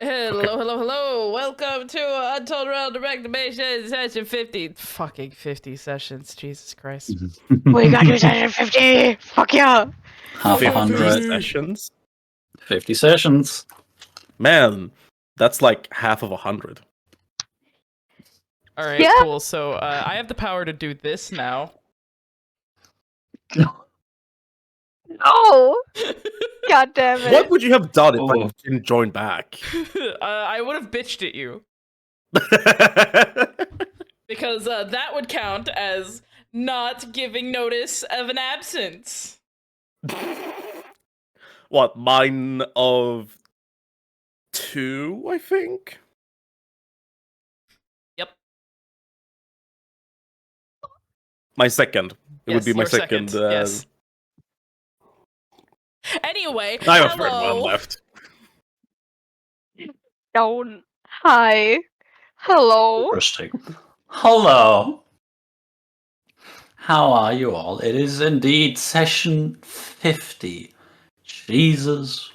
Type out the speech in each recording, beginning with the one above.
Hello, Okay. hello, hello. Welcome to Untold Realms Reclamation session 50. Fucking 50 sessions. Jesus Christ. We got to session 50! Fuck yeah! Half a 50. 50 100 sessions? 50 sessions. Man, that's like half of 100. All right, Yeah. cool. So I have the power to do this now. No! God damn it. What would you have done if I Oh. didn't join back? I would have bitched at you because that would count as not giving notice of an absence. What, mine of 2, I think? Yep. My second. It would Yes, be my your second. Yes. Anyway, I have a third hello. one left. Don't. Hi. Hello. Interesting. Hello. How are you all? It is indeed session 50. Jesus.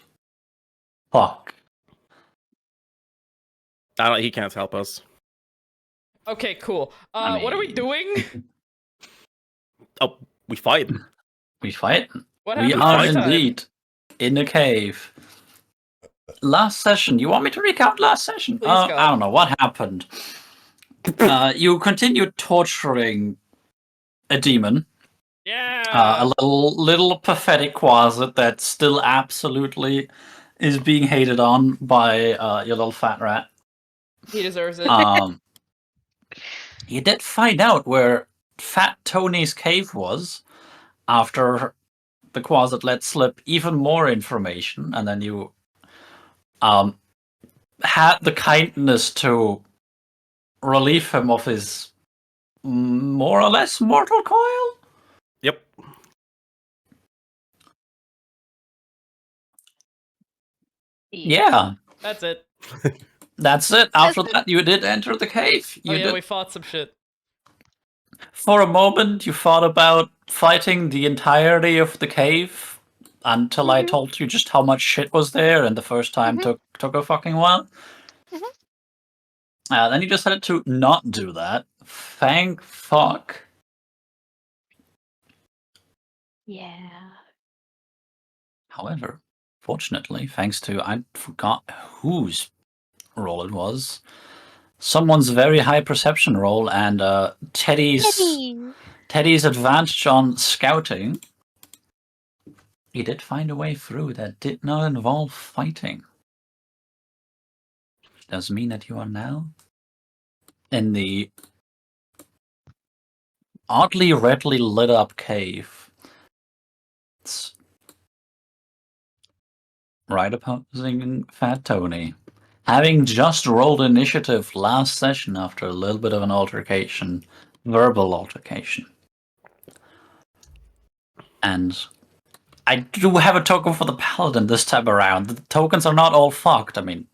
Fuck. He can't help us. Okay, cool. I What are we mean- doing? Oh, we fight. We fight? What We happened are last time? indeed in a cave. Last session. You want me to recount last session? Please, God. I don't know. What happened? You continued torturing a demon. Yeah. A little pathetic quasit that still absolutely is being hated on by your little fat rat. He deserves it. You did find out where Fat Tony's cave was after the quasit let slip even more information, and then you had the kindness to relieve him of his more or less mortal coil. Yep. Yeah, That's it. that's it. After That's it. that, you did enter the cave. Oh You yeah, did. we fought some shit. For a moment, you thought about fighting the entirety of the cave until I Mhm. told you just how much shit was there, and the first time Mhm. took a fucking while. Mhm. Then you decided to not do that. Thank fuck. Yeah. However, fortunately, thanks to I forgot whose role it was, someone's very high perception roll, and Teddy's advantage on scouting, he did find a way through that did not involve fighting. Does mean that you are now in the oddly redly lit up cave. It's right opposing Fat Tony. Having just rolled initiative last session after a little bit of an altercation, verbal altercation. And I do have a token for the paladin this time around. The tokens are not all fucked. I mean,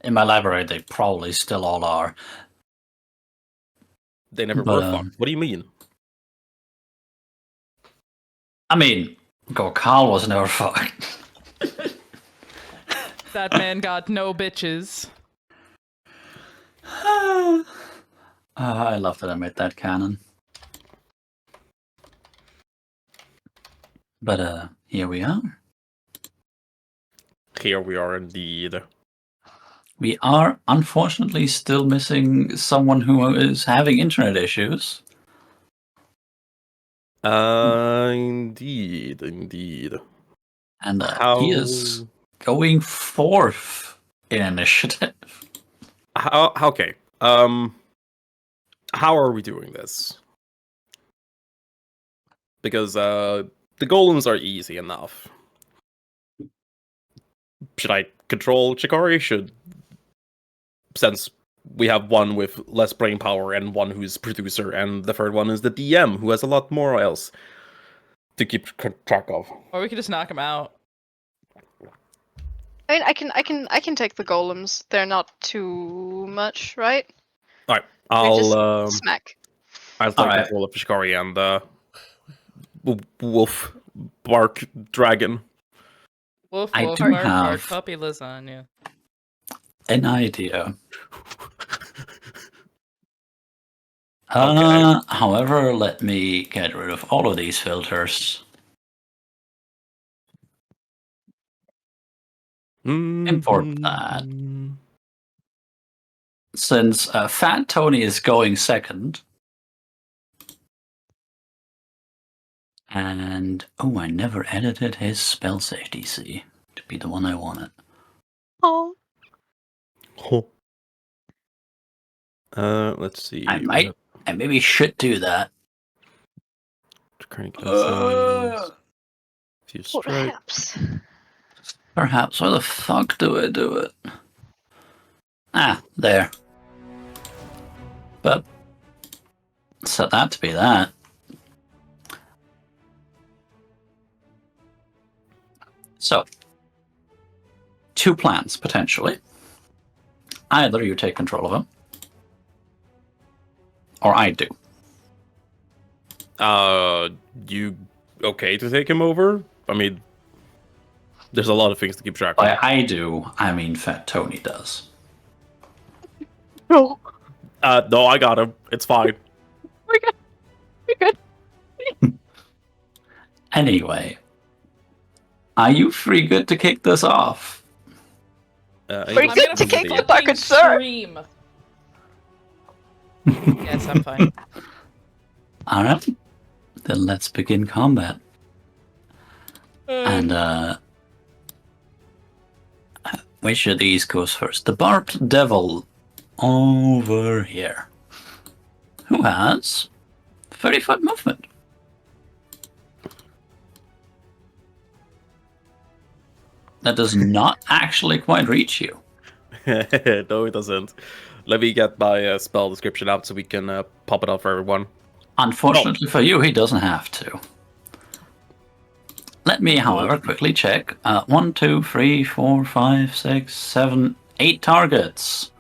in my library, they probably still all are. They never But, were fucked. What do you mean? I mean, Gorkal was never fucked. That man got no bitches. I love that I made that canon. But here we are. Here we are indeed. We are unfortunately still missing someone who is having internet issues. Indeed. And How... he is going fourth in initiative. Okay. How are we doing this? Because the golems are easy enough. Should I control Chikari? Since we have one with less brain power and one who's producer, and the third one is the DM who has a lot more else to keep track of. Or we could just knock him out. I mean, I can take the golems. They're not too much, right? All right, They're just smack. I'll take Alright. control of Chikari and Wolf Bark Dragon. Woof I woof do bark bark have- puppy lasagna. an idea. Okay. However, let me get rid of all of these filters. Import that. Since Fat Tony is going second, and I never edited his spell save DC to be the one I wanted. Oh. Let's see. I we might, have I maybe should do that. current cleanses, few strike. Perhaps. Perhaps. Where the fuck do I do it? Ah, there. But set that to be that. So, two plans potentially. Either you take control of him, or I do. You okay to take him over? I mean, there's a lot of things to keep track of. By I do, I mean Fat Tony does. No. No, I got him. It's fine. We're good. We're good. Anyway, are you free good to kick this off? We're I'm good gonna to kick see. the bucket, sir. Scream. Yes, I'm fine. Alright, then let's begin combat. And, which of these goes first? The Barbed Devil over here, who has 30-foot movement. That does not actually quite reach you. No, it doesn't. Let me get my spell description out so we can pop it up for everyone. Unfortunately for you, he doesn't have to. Let me, however, quickly check. 1, 2, 3, 4, 5, 6, 7, 8 targets.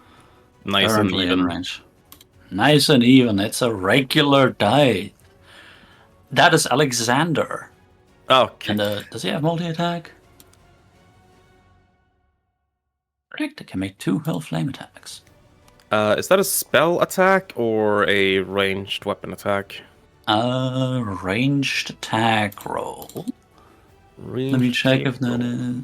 Nice and Currently in even. range. Nice and even. It's a regular die. That is Alexander. Okay. And does he have multi-attack? Correct. It can make 2 Hell Flame attacks. Is that a spell attack or a ranged weapon attack? Ranged attack roll. Let me check if that is.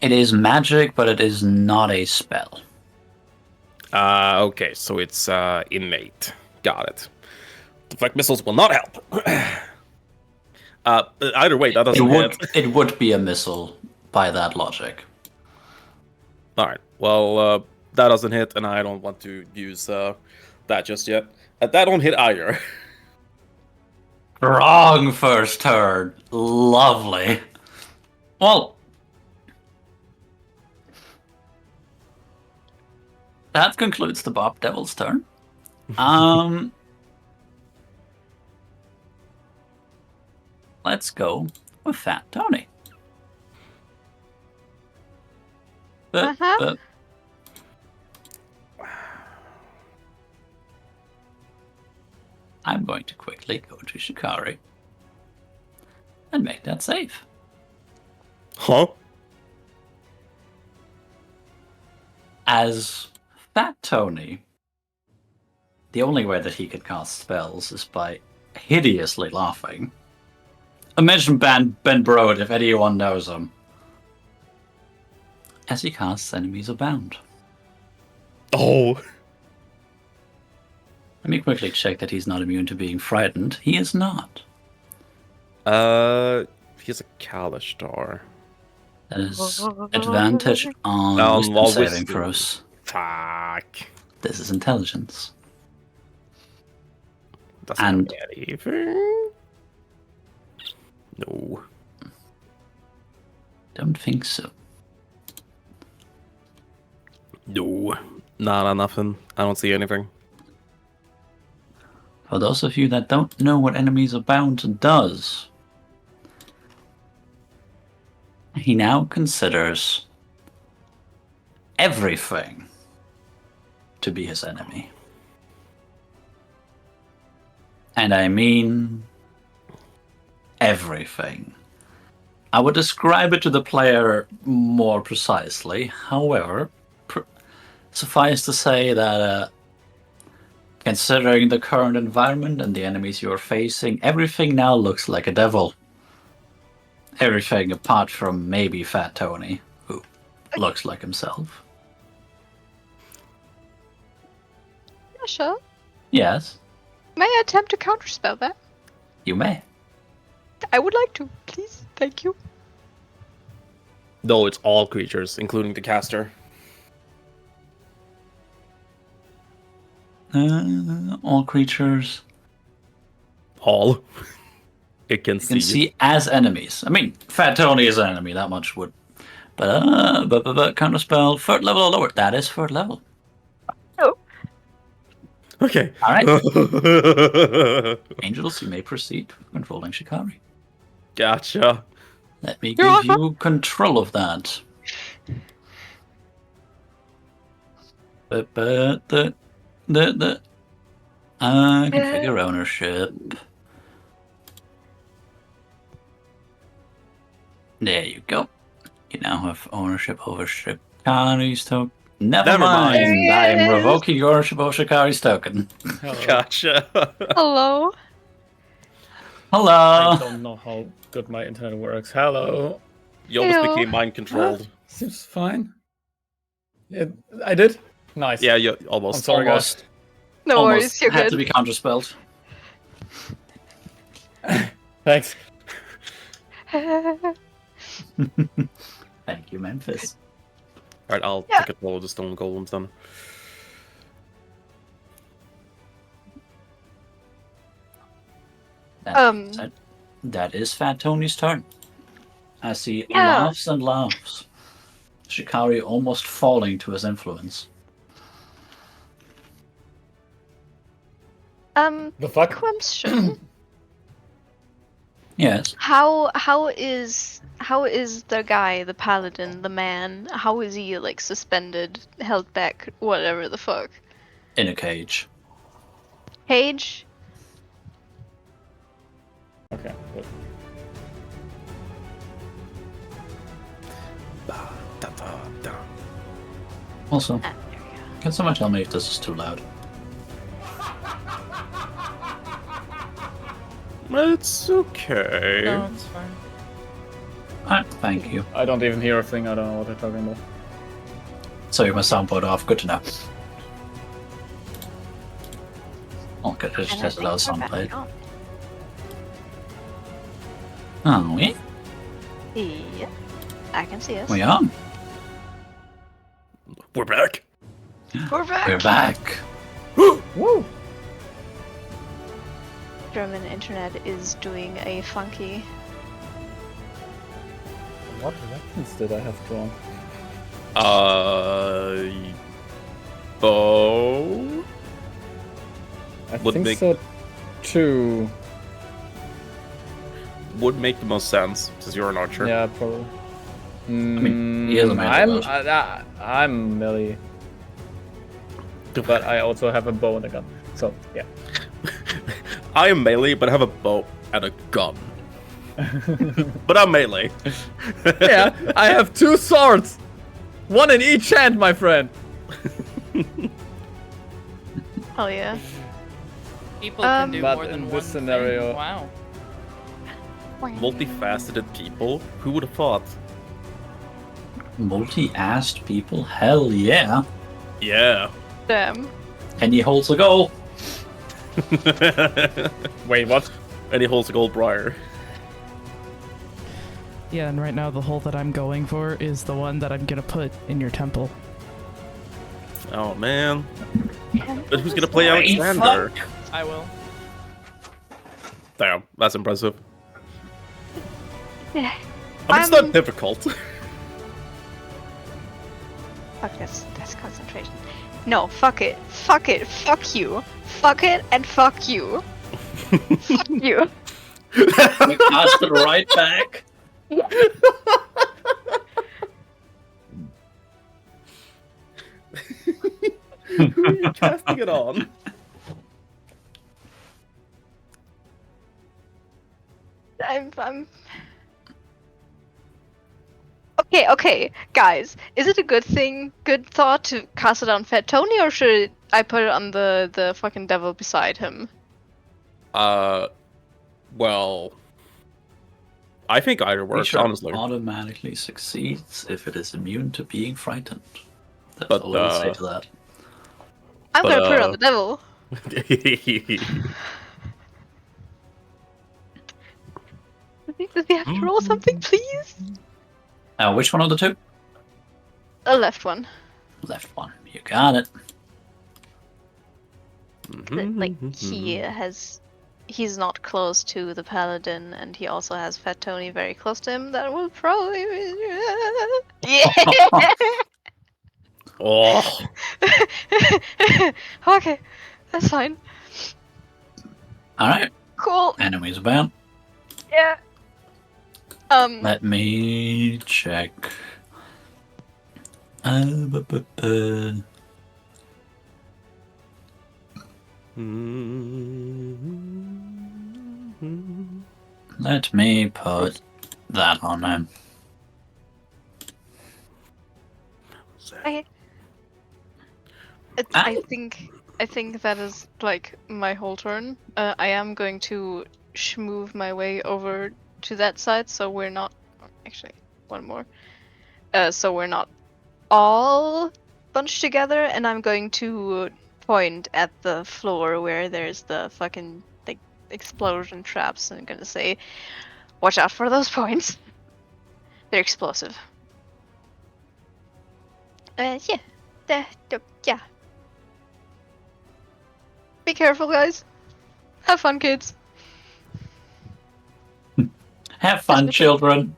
It is magic, but it is not a spell. Okay, so it's innate. Got it. Deflect missiles will not help. Either way, that doesn't hit. It would be a missile by that logic. Alright, well, that doesn't hit, and I don't want to use that just yet. That don't hit either. Wrong first turn. Lovely. Well, that concludes the Bob Devil's turn. Let's go with Fat Tony. I'm going to quickly go to Shikari and make that save. Huh? As Fat Tony, the only way that he can cast spells is by hideously laughing. Imagine Ben Brode, if anyone knows him. As he casts Enemies Abound. Oh. Let me quickly check that he's not immune to being frightened. He is not. He has a Kalishtar. That is advantage on wisdom saving throws. Fuck. This is intelligence. Doesn't get anything. No. Don't think so. No. Not nothing. I don't see anything. For those of you that don't know what Enemies Abound does, he now considers everything to be his enemy. And I mean everything. I would describe it to the player more precisely. However, suffice to say that considering the current environment and the enemies you are facing, everything now looks like a devil. Everything apart from maybe Fat Tony, who looks like himself. Yeah, sure. Yes, May I attempt to counterspell that? you may. I would like to, please. Thank you. Though it's all creatures, including the caster. All creatures All. It can you can see. see as enemies. I mean, Fat Tony is an enemy, that much would. But counterspell, 3rd level or lower. That is 3rd level. Oh. Okay. All right. Angels, you may proceed with controlling Shikari. Gotcha. Let me give you control of that. Configure ownership. There you go. You now have ownership over Shikari's token. Never mind. There he I am is. revoking your ownership over Shikari's token. Hello. Gotcha. Hello. I Hello. don't know how good my internet works. Hello. You almost Ew. became mind controlled. Seems fine. I did? Nice. Yeah, you almost. I'm sorry, guys. Almost. No Almost worries, you're had good. to be counterspelled. Thanks. Thank you, Memphis. Alright, I'll Yeah. take control of the stone golems then. That is Fat Tony's turn. As he Yeah. laughs and laughs. Shikari almost falling to his influence. The fuck? Question. Yes. How is the guy, the paladin, the man, how is he like suspended, held back, whatever the fuck? In a cage. Cage? Okay, good. Also, Ah, there we go. can someone tell me if this is too loud? It's okay. No, it's fine. Alright, thank you. I don't even hear a thing. I don't know what they're talking about. So you have my soundboard off. Good to know. Okay, just And I tested think out we're sound back played. on. Oh, we? Yeah, I can see us. We are. We're back. We're back. We're back. Woo! German internet is doing a funky. What weapons did I have drawn? Bow. I Would think make- so. 2. Would make the most sense since you're an archer. Yeah, probably. mean, he is a melee I'm melee, but I also have a bow and a gun. So yeah. I am melee, but I have a bow and a gun. But I'm melee. Yeah, I have 2 swords, 1 in each hand, my friend. Hell yeah. People can do But more than in one this scenario- thing. Wow. Multifaceted people. Who would have thought? Multi-assed people? Hell yeah. Yeah. Damn. And he holds a goal. Wait, what? And he holds a gold briar. Yeah, and right now the hole that I'm going for is the one that I'm gonna put in your temple. Oh man. But who's gonna play Brain Alexander? I will. Damn, that's impressive. Yeah. I mean, it's not difficult. Fuck, that's concentration. No, fuck it. Fuck it. Fuck you. Fuck it and fuck you. Fuck you. We cast it right back. Who are you casting it on? I'm Okay, guys. Is it a good thought to cast it on Fat Tony, or should I put it on the fucking devil beside him? Well, I think either works, Creature honestly. automatically succeeds if it is immune to being frightened. That's But, all I would say to that. I'm But, gonna put it on the devil. Does he have to roll something, please? Which one of the two? The left one. Left one. You got it. Like he's not close to the paladin, and he also has Fat Tony very close to him. That will probably yeah. Oh, Okay, that's fine. All right. Cool. Enemies abound. Yeah. Let me check. Let me put that on him. Okay. I think that is like my whole turn. I am going to move my way over to that side, so we're not. Actually, one more. So we're not all bunched together, and I'm going to point at the floor where there's the fucking like explosion traps, and I'm gonna say, "Watch out for those points. They're explosive." Yeah. Yeah. Be careful, guys. Have fun, kids. Have fun, children.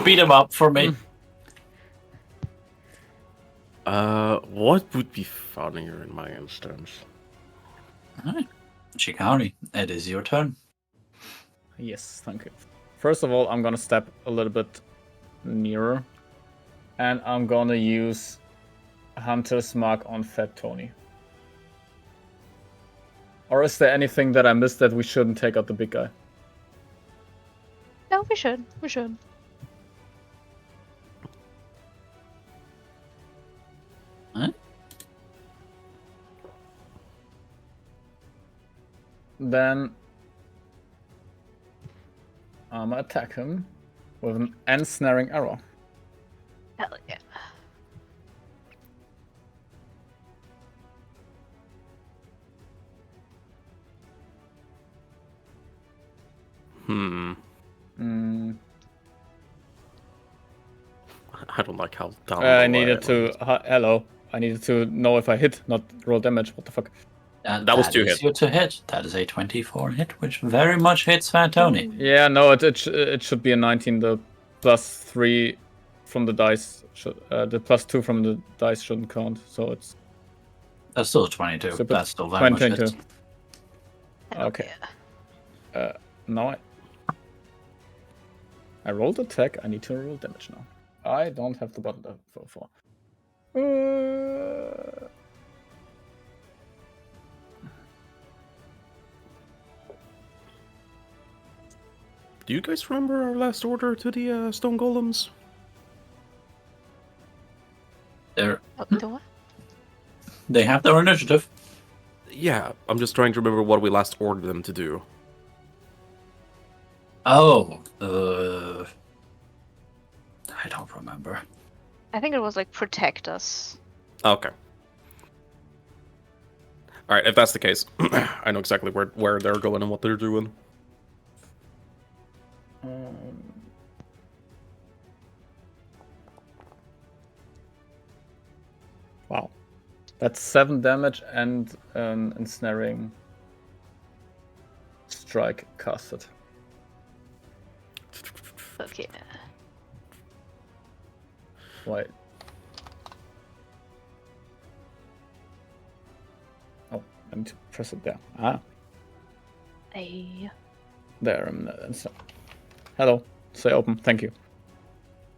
Beat him up for me. what would be funnier in my instance? All right. Shikari, it is your turn. Yes, thank you. First of all, I'm gonna step a little bit nearer, and I'm gonna use Hunter's Mark on Fat Tony. Or is there anything that I missed that we shouldn't take out the big guy? No, we should. We should. Huh? Then I'm gonna attack him with an ensnaring arrow. Hell yeah. I don't like how down I needed to. Hello. I needed to know if I hit, not roll damage. What the fuck? That was 2 is hit. you to hit. That is a 24 hit, which very much hits Fat Tony. Yeah, no, it should be a 19. The +3 from the dice, the +2 from the dice shouldn't count. So it's That's still 22. So, but That's still very much 22. hits. Hell Okay. yeah. Now I rolled attack. I need to roll damage now. I don't have the button for. Do you guys remember our last order to the stone golems? The what? They have their initiative. Yeah, I'm just trying to remember what we last ordered them to do. Oh, I don't remember. I think it was like protect us. Okay. All right, if that's the case, I know exactly where they're going and what they're doing. Wow, that's 7 damage and an ensnaring strike casted. Okay. Wait. Oh, I need to press it there. Ah, Hey. there. Hello. Stay open. Thank you.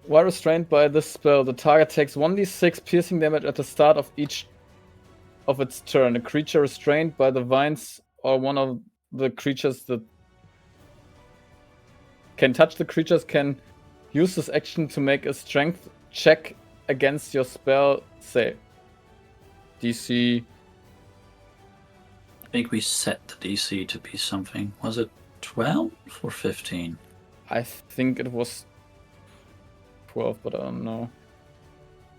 While restrained by this spell, the target takes 1d6 piercing damage at the start of each of its turn. A creature restrained by the vines or one of the creatures that can touch the creatures can use this action to make a strength check against your spell save. DC. I think we set the DC to be something. Was it 12 or 15? I think it was 12, but I don't know.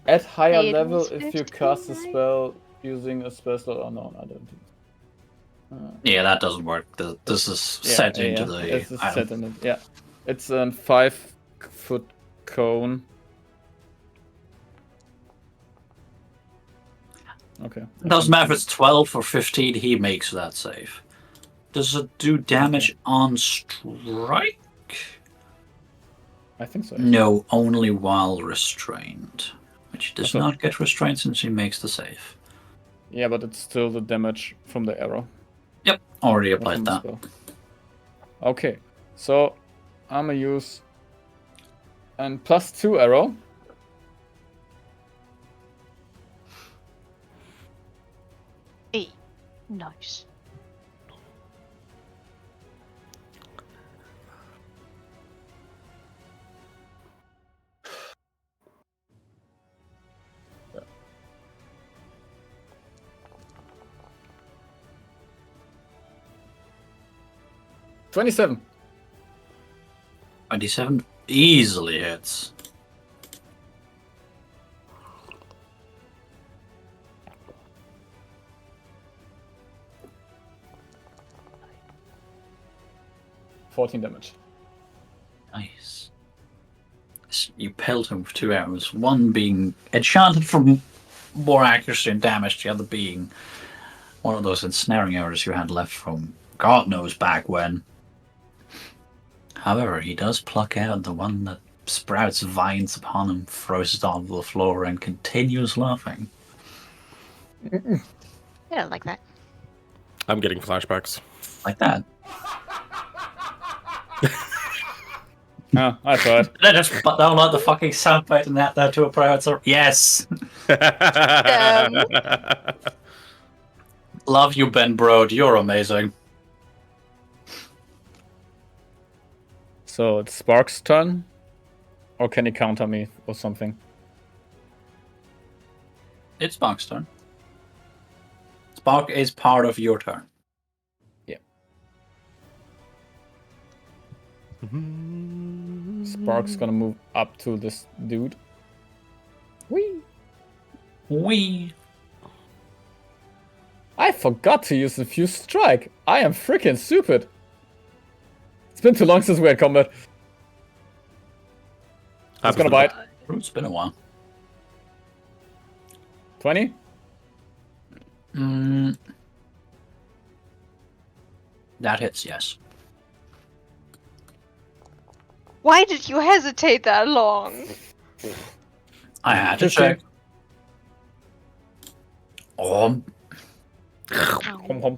At higher It level, was if you 15, cast a right? spell using a spell slot, or no, I don't think. Yeah, that doesn't work. This is set into the It's item. set in it. Yeah, it's a 5-foot cone. Okay. Doesn't matter if it's 12 or 15, he makes that save. Does it do damage on strike? I think so. No, only while restrained. Which he does Okay. not get restrained since he makes the save. Yeah, but it's still the damage from the arrow. Yep, already Not applied from the that. spell. Okay, so I'm gonna use an +2 arrow. Hey, nice. $27. 27 easily hits. $14 damage. Nice. You pelt him with 2 arrows, one being enchanted for more accuracy and damage, the other being one of those ensnaring arrows you had left from God knows back when. However, he does pluck out the one that sprouts vines upon him, throws it onto the floor, and continues laughing. Yeah, like that. I'm getting flashbacks. Like that. I tried. They just download the fucking soundbite and add that to a private server. Yes! Love you, Ben Brode. You're amazing. So it's Spark's turn? Or can he counter me or something? It's Spark's turn. Spark is part of your turn. Spark's gonna move up to this dude. Whee! Wee. I forgot to use the Fuse Strike. I am freaking stupid. It's been too long since we had combat. It's gonna bite. It's been a while. 20? That hits, yes. Why did you hesitate that long? I had to 15. check. Hom hom.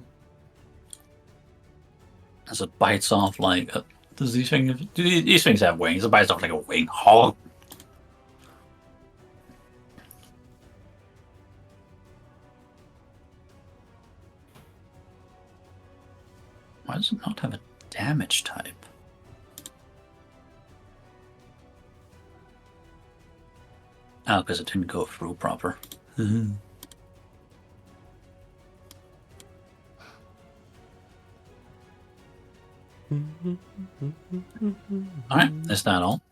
As it bites off like... does these things have wings? It bites off like a wing. Oh. Why does it not have a damage type? Oh, because it didn't go through proper. Alright, is that all?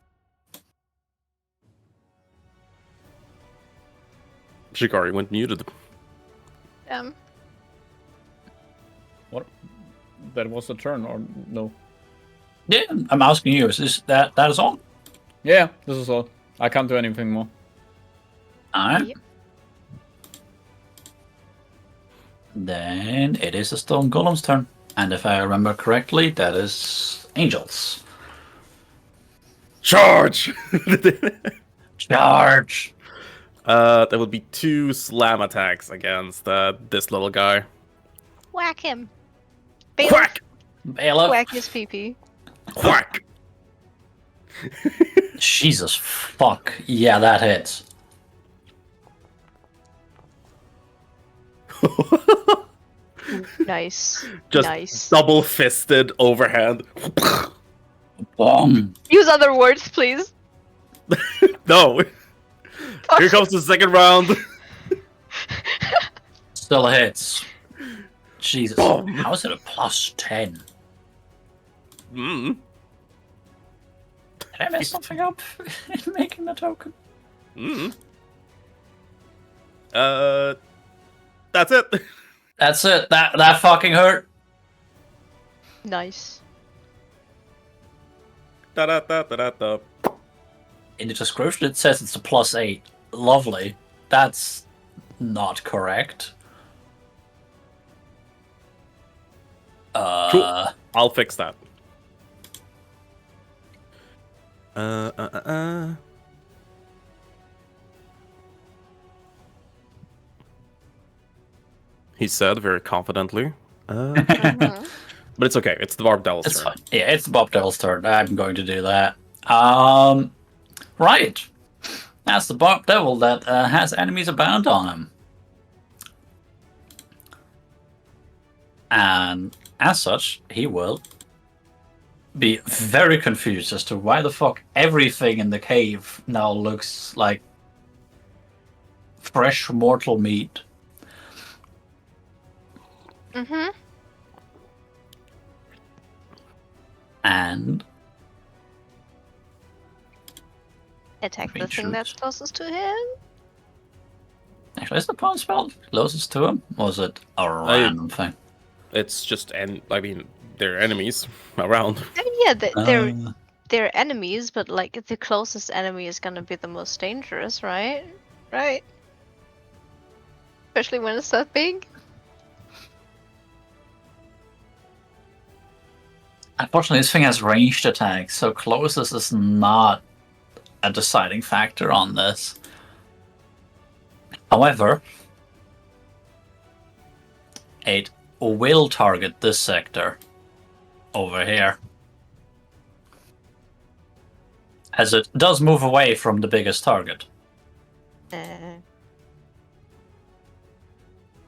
Shikari went muted. What? That was a turn, or no? Yeah, I'm asking you, is this that is all? Yeah, this is all. I can't do anything more. Alright. Yep. Then it is the Stone Golem's turn. And if I remember correctly, that is Angels. Charge! Charge! There will be 2 slam attacks against this little guy. Whack him. Bailiff, Quack! Bailiff. whack his pee-pee. Quack! Jesus fuck. Yeah, that hits. Nice. Just nice. double-fisted overhand. Boom. Use other words, please. No! fuck? Here comes the second round. Still hits. Jesus. Boom. How is it a +10? Mm. Did I mess something up in making the token? Mm. That's it. That's it. That fucking hurt. Nice. Da da da da da da. In the description it says it's a +8. Lovely. That's not correct. Cool. I'll fix that. He said very confidently. Mhm. But it's okay. It's the Barb Devil's It's turn. fine. Yeah, it's Bob Devil's turn. I'm going to do that. Right. That's the Bob Devil that has enemies abound on him. And as such, he will be very confused as to why the fuck everything in the cave now looks like fresh mortal meat. Mhm. And Attack the Green thing that's shoots. closest to him. actually, is the pawn spell closest to him? Or was it a random thing? It's just they're enemies around. I mean, yeah, Uh, they're enemies, but like the closest enemy is gonna be the most dangerous, right? Right. Especially when it's that big. Unfortunately, this thing has ranged attacks, so closest is not a deciding factor on this. However, it will target this sector over here, as it does move away from the biggest target.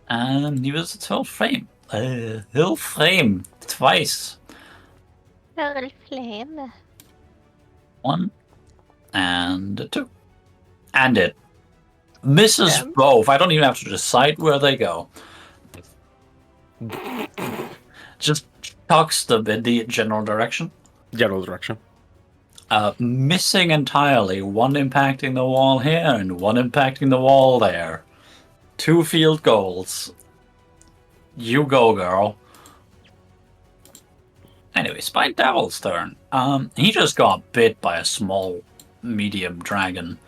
And use its whole frame. Whole frame twice. Little flame. 1 and 2. And it misses Yeah. both. I don't even have to decide where they go. Just tucks them in the general direction. General direction. Missing entirely. One impacting the wall here and one impacting the wall there. 2 field goals. You go, girl. Anyway, Spike Devil's turn. He just got bit by a small, medium dragon.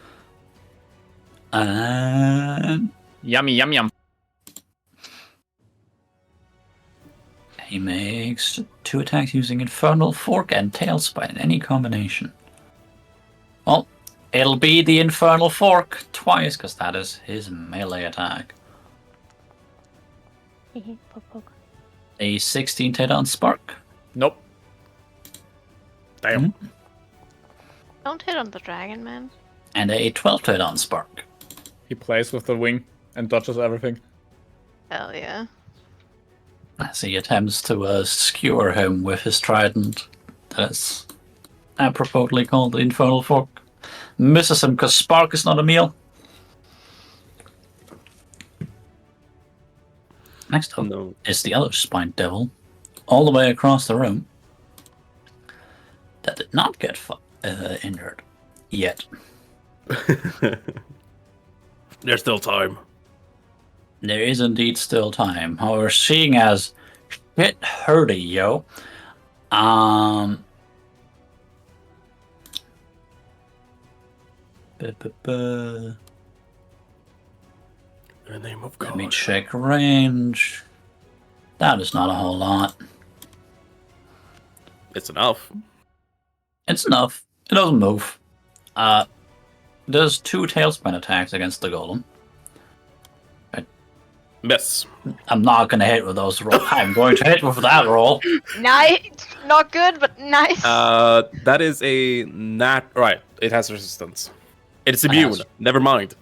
And Yummy, yum, yum. he makes 2 attacks using Infernal Fork and Tailspine in any combination. Well, it'll be the Infernal Fork twice, because that is his melee attack. A 16 to hit on Spark. Nope. Damn. Don't hit on the dragon, man. And a 12 to hit on Spark. He plays with the wing and dodges everything. Hell yeah. As he attempts to skewer him with his trident. That's appropriately called the Infernal Fork. Misses him because Spark is not a meal. Next up No. is the other Spine Devil, all the way across the room, that did not get injured yet. There's still time. There is indeed still time. However, seeing as shit hurty, yo, In the name of let God. me check range. That is not a whole lot. It's enough. It's enough. It doesn't move. Does 2 tailspin attacks against the golem. Miss. I'm not going to hit with those rolls. I'm going to hit with that roll. Nice. Not good, but nice. That is a nat. Right. It has resistance. It's immune. has- Never mind.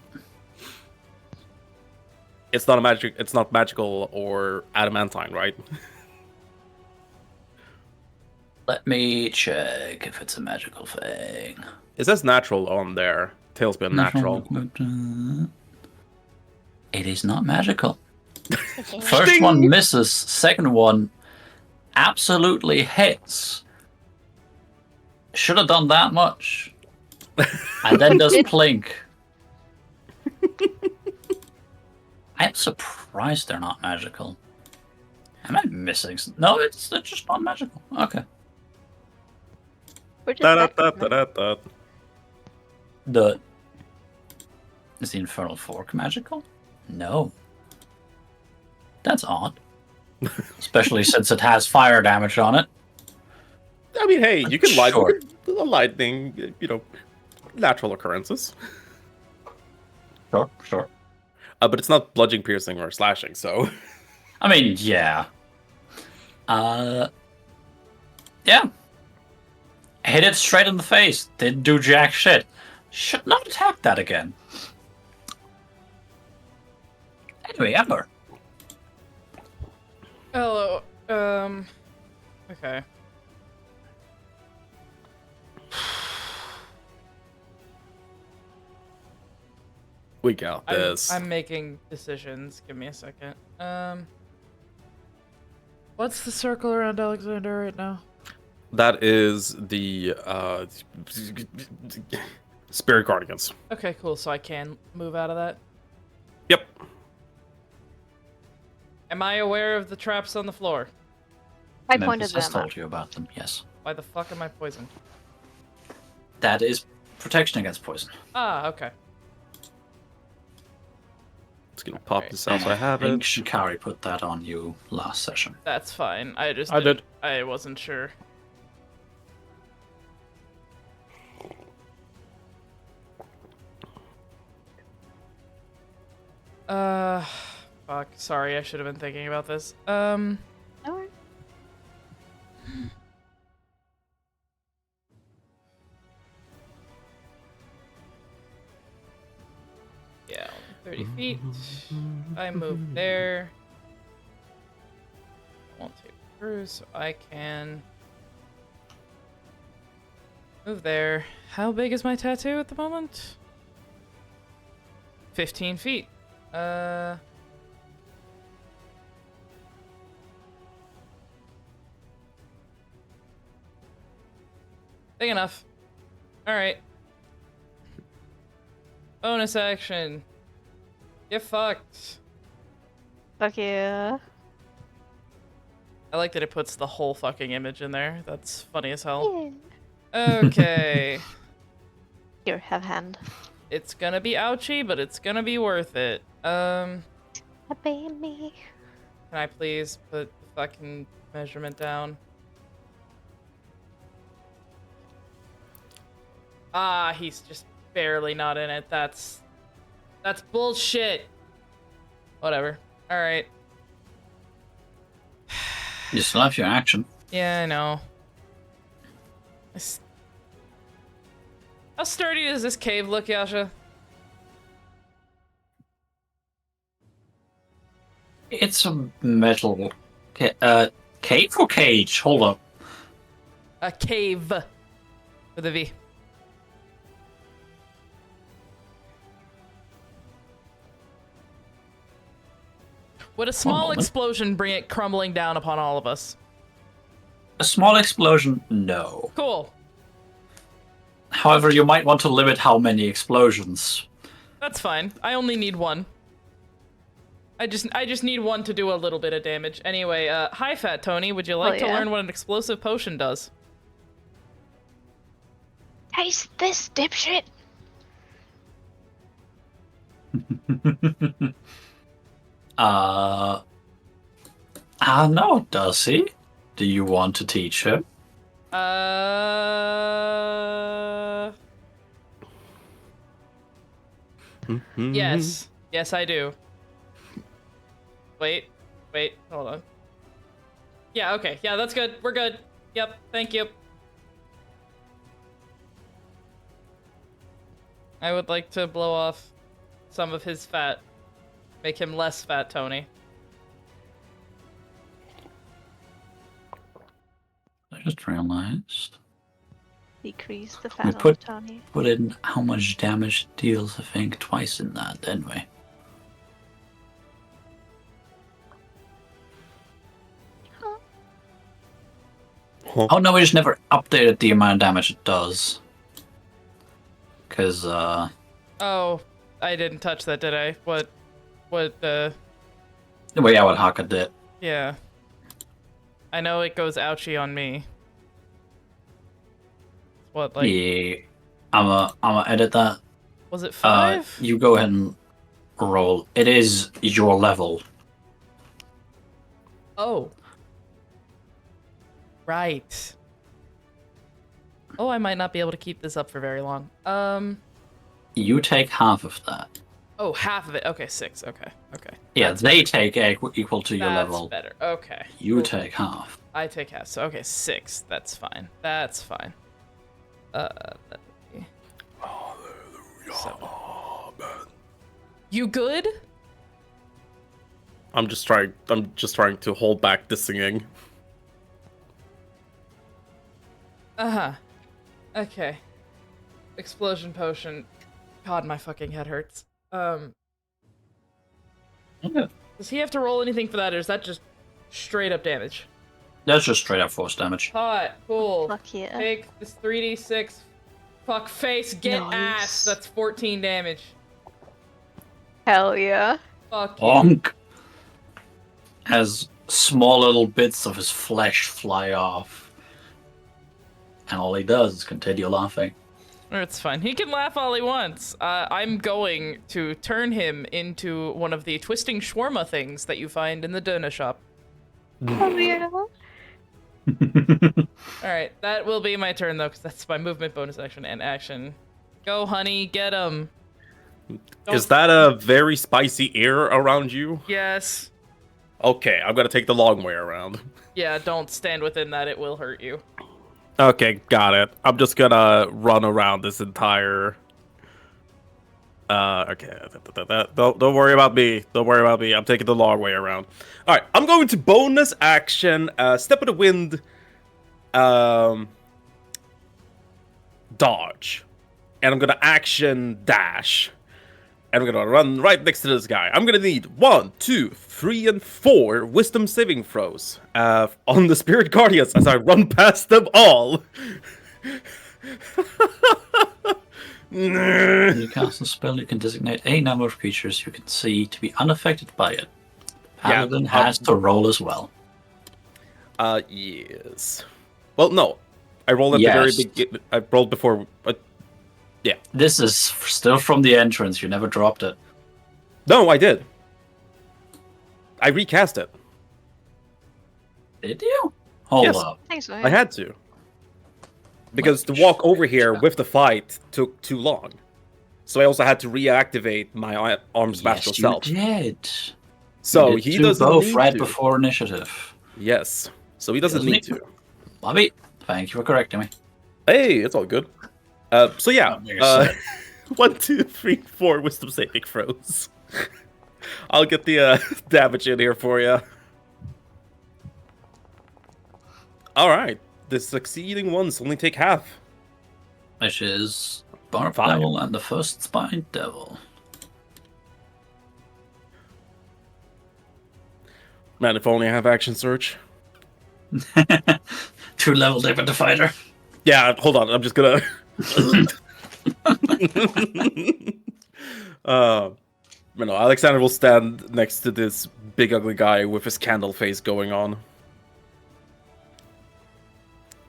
It's not a magic. It's not magical or adamantine, right? Let me check if it's a magical thing. It says natural on there. Tailspin natural. It is not magical. First one misses, second one absolutely hits. Should have done that much. And then does plink. I'm surprised they're not magical. Am I missing? No, it's just not magical. Okay. We're just Da, da, back da, to da, da, da. Is the Infernal Fork magical? No. That's odd. Especially since it has fire damage on it. I mean, hey, you can light Sure. lightning, natural occurrences. Sure. But it's not bludgeoning, piercing, or slashing, so. I mean, yeah. Yeah. Hit it straight in the face. Didn't do jack shit. Should not attack that again. Anyway, Ember. Hello. Okay. We got this. I'm making decisions. Give me a second. What's the circle around Alexander right now? That is the Spirit Guardians. Okay, cool. So I can move out of that. Yep. Am I aware of the traps on the floor? I Memphis pointed has them out. told you about them, yes. Why the fuck am I poisoned? That is protection against poison. Ah, okay. Just gonna pop this out so I have think it. Shikari put that on you last session. That's fine. I I did. I wasn't sure. Fuck. Sorry, I should have been thinking about this. No worries. Yeah, 30 feet. I move there. Won't take through, so I can move there. How big is my tattoo at the moment? 15 feet. Big enough. Alright. Bonus action. Get fucked. Fuck yeah. I like that it puts the whole fucking image in there. That's funny as hell. Okay. Here, have hand. It's gonna be ouchy, but it's gonna be worth it. Can Baby. I please put the fucking measurement down? Ah, he's just barely not in it. That's bullshit. Whatever. All right. You still have your action. Yeah, I know. How sturdy does this cave look, Yasha? It's a metal cave or cage? Hold up. A cave with a V. Would a small moment. explosion bring it crumbling down upon all of us? A small explosion? No. Cool. However, you might want to limit how many explosions. That's fine. I only need one. I just need one to do a little bit of damage. Anyway, hi Fat Tony, would you like to yeah. learn what an explosive potion does? Taste this, dipshit! No, does he? Do you want to teach him? Yes. Yes, I do. Wait, hold on. Yeah, okay. Yeah, that's good. We're good. Yep, thank you. I would like to blow off some of his fat. Make him less fat, Tony. I just realized Decrease the We fat on put- the tummy. Put in how much damage it deals, I think, twice in that, didn't we? Huh. Oh no, we just never updated the amount of damage it does. Because, Oh, I didn't touch that, did I? What, well, yeah, what Haka did. yeah. I know it goes ouchie on me. What, like, Yeah, I'ma edit that. was it 5? You go ahead and roll. It is your level. Oh. Right. Oh, I might not be able to keep this up for very long. You take half of that. Oh, half of it. Okay, 6. Okay. Yeah, That's they better. take equal to your That's level. better. Okay. You Cool. take half. I take half. So, okay, 6. That's fine. That's fine. Let me... You good? I'm just trying to hold back the singing. Uh-huh. Okay. Explosion potion. God, my fucking head hurts. Okay. Does he have to roll anything for that, or is that just straight up damage? That's just straight up force damage. Hot. Cool. Fuck yeah. Take this 3d6. Fuck face, get Nice. ass. That's 14 damage. Hell yeah. Fuck you. Bonk! As small little bits of his flesh fly off. And all he does is continue laughing. It's fine. He can laugh all he wants. I'm going to turn him into one of the twisting shawarma things that you find in the donut shop. Oh yeah. Alright, that will be my turn, though, because that's my movement, bonus action, and action. Go, honey, get him. Is that a very spicy air around you? Yes. Okay, I'm gonna take the long way around. Yeah, don't stand within that. It will hurt you. Okay, got it. I'm just gonna run around this entire... okay. Don't worry about me. Don't worry about me. I'm taking the long way around. Alright, I'm going to bonus action, Step of the Wind, dodge. And I'm gonna action dash. And I'm gonna run right next to this guy. I'm gonna need 1, 2, 3, and 4 wisdom saving throws on the spirit guardians as I run past them all. When you cast a spell, you can designate a number of creatures you can see to be unaffected by it. Paladin has to roll as well. Yes. Well, no. I rolled at the very Yes. beginning. I rolled before. Yeah. This is still from the entrance. You never dropped it. No, I did. I recast it. Did you? Hold Yes. up. I think so. I had to. Because the walk over here with the fight took too long. So I also had to reactivate my arm's magical Yes, you self. did. So You did he do doesn't both need right to. before initiative. Yes. So he doesn't need to. Bobby, thank you for correcting me. Hey, it's all good. So yeah, Like I said. 1, 2, 3, 4 wisdom saving throws. I'll get the damage in here for you. All right, the succeeding ones only take half. Which is Barb 5. Devil and the first Spine Devil. Man, if only I have action search. 2 level different to fighter. Yeah, hold on. I'm just gonna. Alexander will stand next to this big ugly guy with his candle face going on.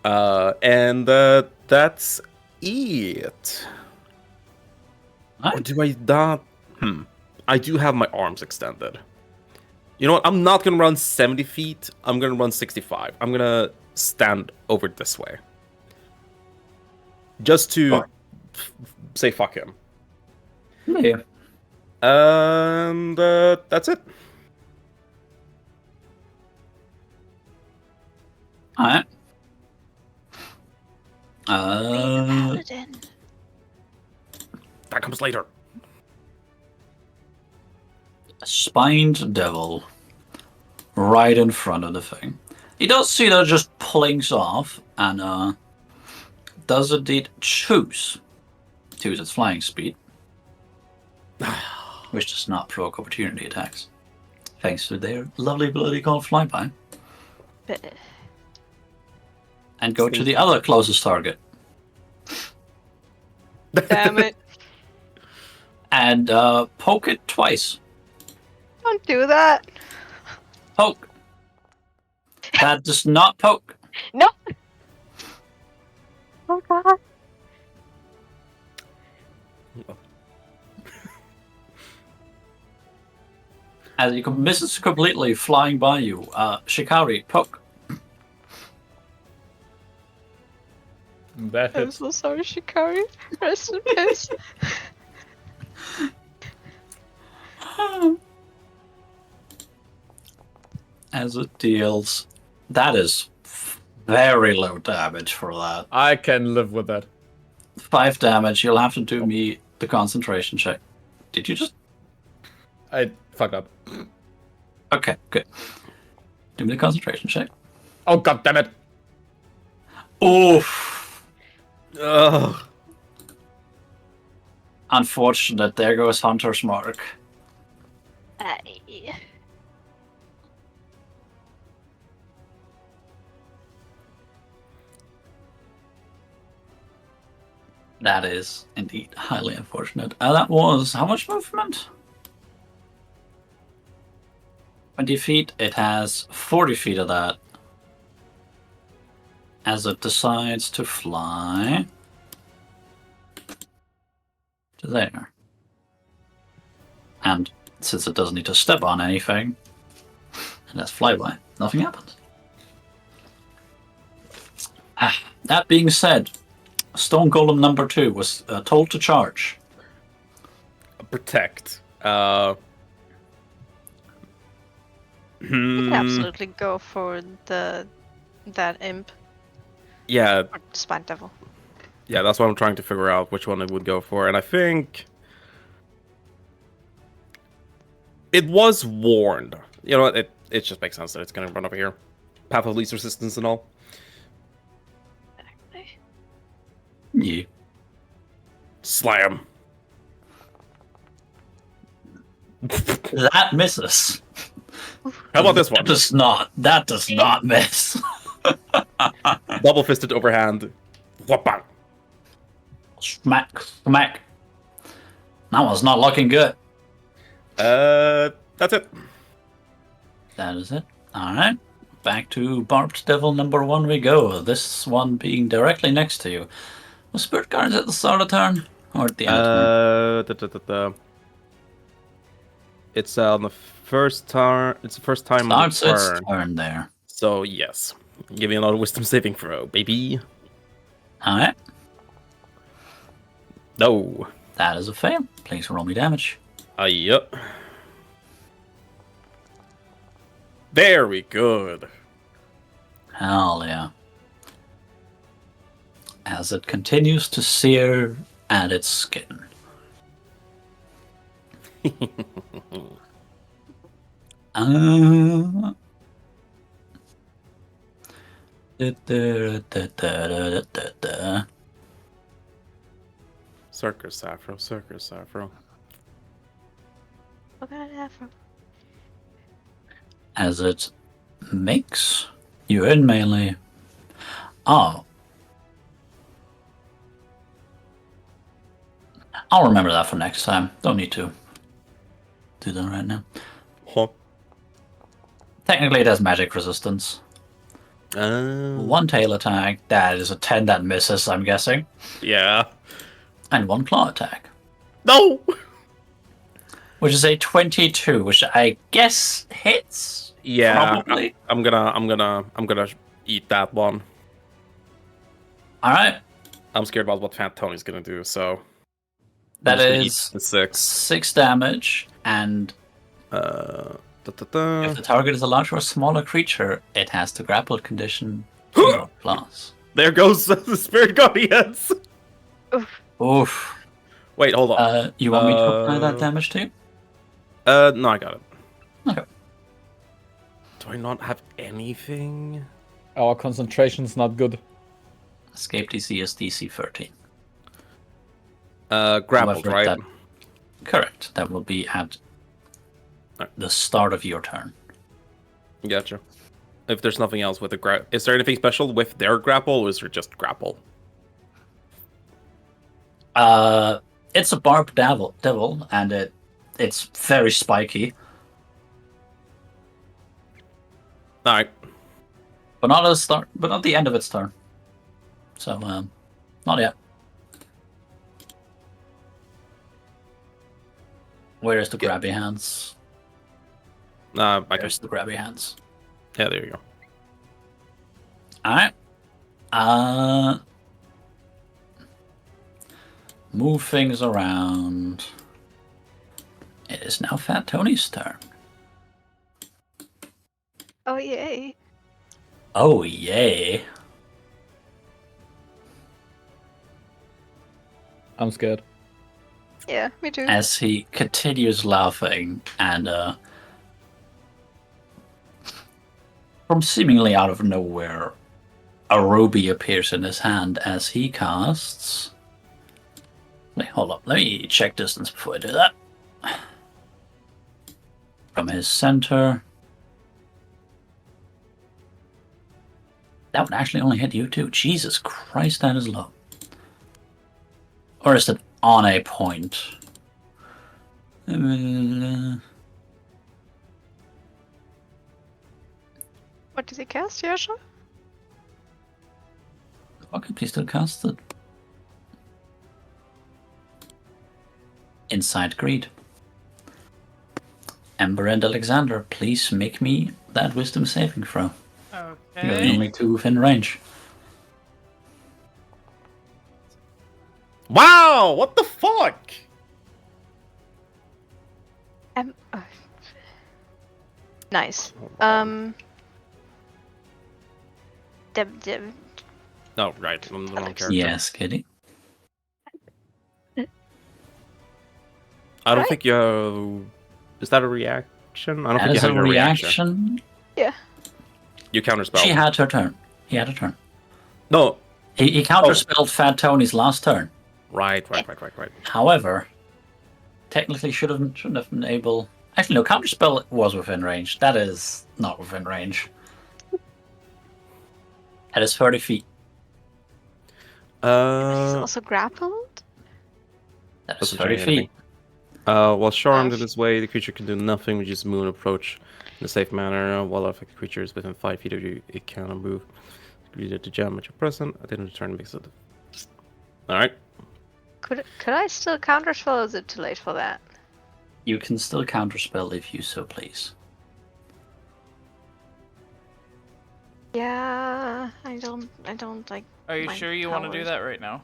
And that's it. Or do I not? I do have my arms extended. You know what? I'm not gonna run 70 feet. I'm gonna run 65. I'm gonna stand over this way. Just to say fuck him. Yeah. And that's it. Alright. Paladin. That comes later. Spined Devil. Right in front of the thing. He does see that it just plinks off, and does indeed choose to use its flying speed, which does not provoke opportunity attacks, thanks to their lovely ability called Flyby, and go to the other closest target. Damn it. And poke it twice. Don't do that. Poke. That does not poke. No. Oh god. As it misses completely, flying by you. Shikari, poke. That I'm hits. so sorry, Shikari. Rest in peace. As it deals. That is very low damage for that. I can live with that. 5 damage. You'll have to do me the concentration check. Did you just? I fucked up. Okay, good. Do me the concentration check. Oh god damn it! Oof. Ugh. Unfortunate. There goes Hunter's Mark. That is indeed highly unfortunate. That was how much movement? 20 feet. It has 40 feet of that. As it decides to fly to there. And since it doesn't need to step on anything, and that's flyby, nothing happens. That being said, Stone Golem number 2 was told to charge. Protect. You can absolutely go for that imp. Yeah, Or Spine Devil. yeah, that's what I'm trying to figure out which one it would go for, and I think it was warned. You know, it just makes sense that it's gonna run over here. Path of least resistance and all. Exactly. Yeah. Slam. That misses. How about this one? That does not miss. Double fisted overhand. Whopang. Smack, smack. That one's not looking good. That's it. That is it. Alright. Back to Barbed Devil number 1 we go. This one being directly next to you. Was Spirit Guards at the start of turn? Or at the end of turn? It's on the first turn. It's the first time on the Starts its turn. turn there. So yes, give me another wisdom saving throw, baby. Alright. No. That is a fail. Please roll me damage. Yep. Very good. Hell yeah. As it continues to sear at its skin. Circus Afro, Circus Afro. What kind of afro? As it makes you in melee. Oh. I'll remember that for next time. Don't need to do that right now. Huh. Technically it has magic resistance. One tail attack, that is a 10 that misses, I'm guessing. Yeah. And one claw attack. No. Which is a 22, which I guess hits. Yeah. Probably. I'm gonna eat that one. Alright. I'm scared about what Fat Tony's gonna do, so That I'm just is gonna eat the 6. 6 damage, and if the target is a larger or smaller creature, it has the grappled condition 0 plus. There goes the Spirit Guardians. Oof. Wait, hold on. You want me to apply that damage too? No, I got it. Okay. Do I not have anything? Our concentration's not good. Escape DC is DC 13. Grappled, However, right? that- correct. That will be at the start of your turn. Gotcha. If there's nothing else with the is there anything special with their grapple, or is there just grapple? It's a barbed devil, and it's very spiky, All right. but not at the start, but not the end of its turn. So, not yet. Where's the grabby hands? I can. There's the grabby hands. Yeah, there you go. Alright. Move things around. It is now Fat Tony's turn. Oh yay! Oh, yay. I'm scared. Yeah, me too. As he continues laughing, and from seemingly out of nowhere, a ruby appears in his hand as he casts. Wait, hold up. Let me check distance before I do that. From his center. That would actually only hit you too. Jesus Christ, that is low. Or is it on a point? What did he cast, Yasha? Okay, please still cast it. Inside Greed. Ember and Alexander, please make me that wisdom saving throw. You're the Okay. only two within range. Wow! What the fuck? Nice. Deb. Oh, right. I'm the wrong Alex. character. Yes, Kitty. I don't Right. think you. Is that a reaction? I don't think you As have a your reaction. reaction, You counterspell. she had her turn. He had a turn. No. He counterspelled Fat Tony's last turn. Right. However, technically shouldn't have been able. Actually, no. Counterspell was within range. That is not within range. That is 30 feet. He's Uh, also grappled? That is Doesn't 30 change feet. anything. While charmed Oh. in this way, the creature can do nothing, which is move and approach in a safe manner. While affected creature is within 5 feet of you, it cannot move. Greeted to jam at your present. At the end of the turn, makes it. Alright. Could I still counterspell, or is it too late for that? You can still counterspell if you so please. Yeah, I don't like. Are you my sure you want to do powers. that right now?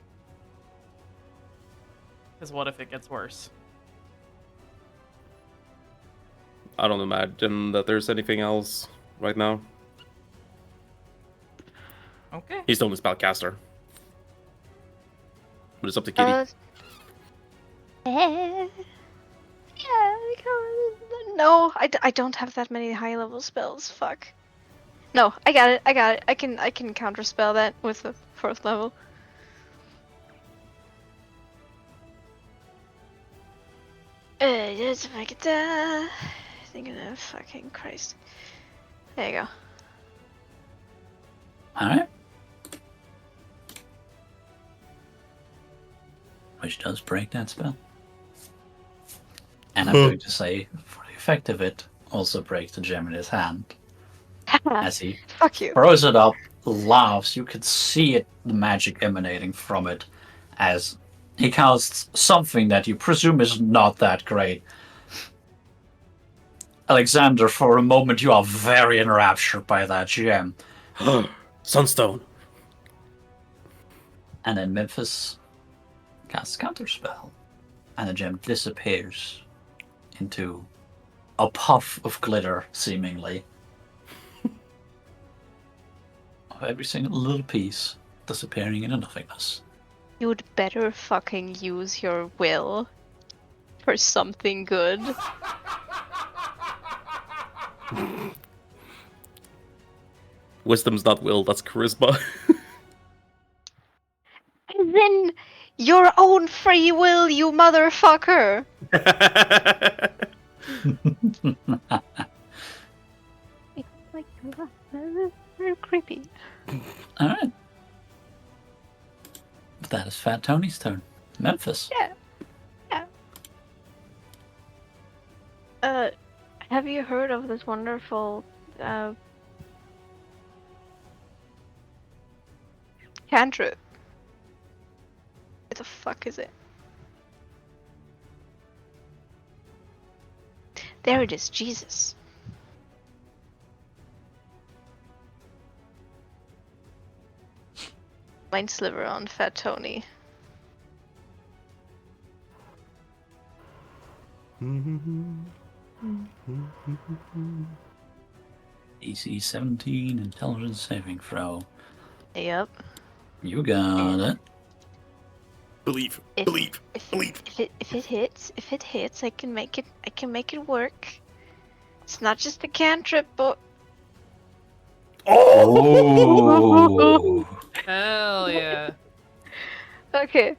Because what if it gets worse? I don't imagine that there's anything else right now. Okay. He's the only spellcaster. But it's up to Kitty. Yeah, no, I don't have that many high level spells. Fuck. No, I got it. I can counterspell that with the 4th level. Just make it. Thinking of fucking Christ. There you go. Alright. Which does break that spell. And I'm going to say, for the effect of it, also breaks the gem in his hand. As he Fuck you. throws it up, laughs, you could see it, the magic emanating from it, as he casts something that you presume is not that great. Alexander, for a moment you are very enraptured by that gem. Sunstone. And then Memphis casts Counterspell, and the gem disappears into a puff of glitter, seemingly. Of every single little piece disappearing into nothingness. You'd better fucking use your will for something good. Wisdom's not will, that's charisma. your own free will, you motherfucker! Like, that is very creepy. All right. That is Fat Tony's turn. Memphis. Yeah. Have you heard of this wonderful cantrip? What the fuck is it? There it is, Jesus. Mind sliver on Fat Tony. DC 17, intelligence saving throw. Yep. You got it. Believe. If it hits, I can make it work. It's not just a cantrip, but Oh! Hell yeah. okay.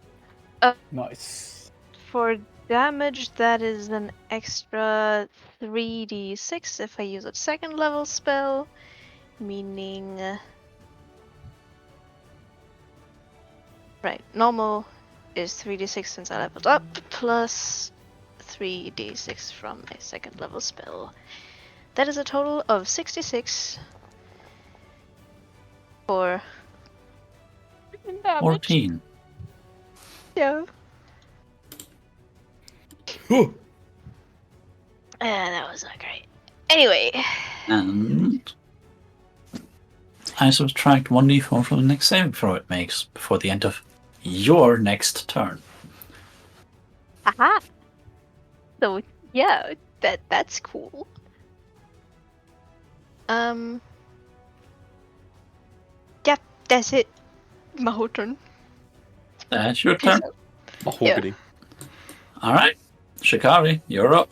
Nice. For damage, that is an extra 3d6 if I use a second level spell, meaning right, normal is 3d6 since I leveled up, plus 3d6 from a second level spell. That is a total of 66 for damage. 14. Yeah. Whew. That was not great. Anyway, And I subtract 1d4 from the next saving throw it makes before the end of your next turn. haha. So yeah, that's cool. Yep, that's it. My whole turn. That's your turn. Mahogany. All right. Shikari, you're up.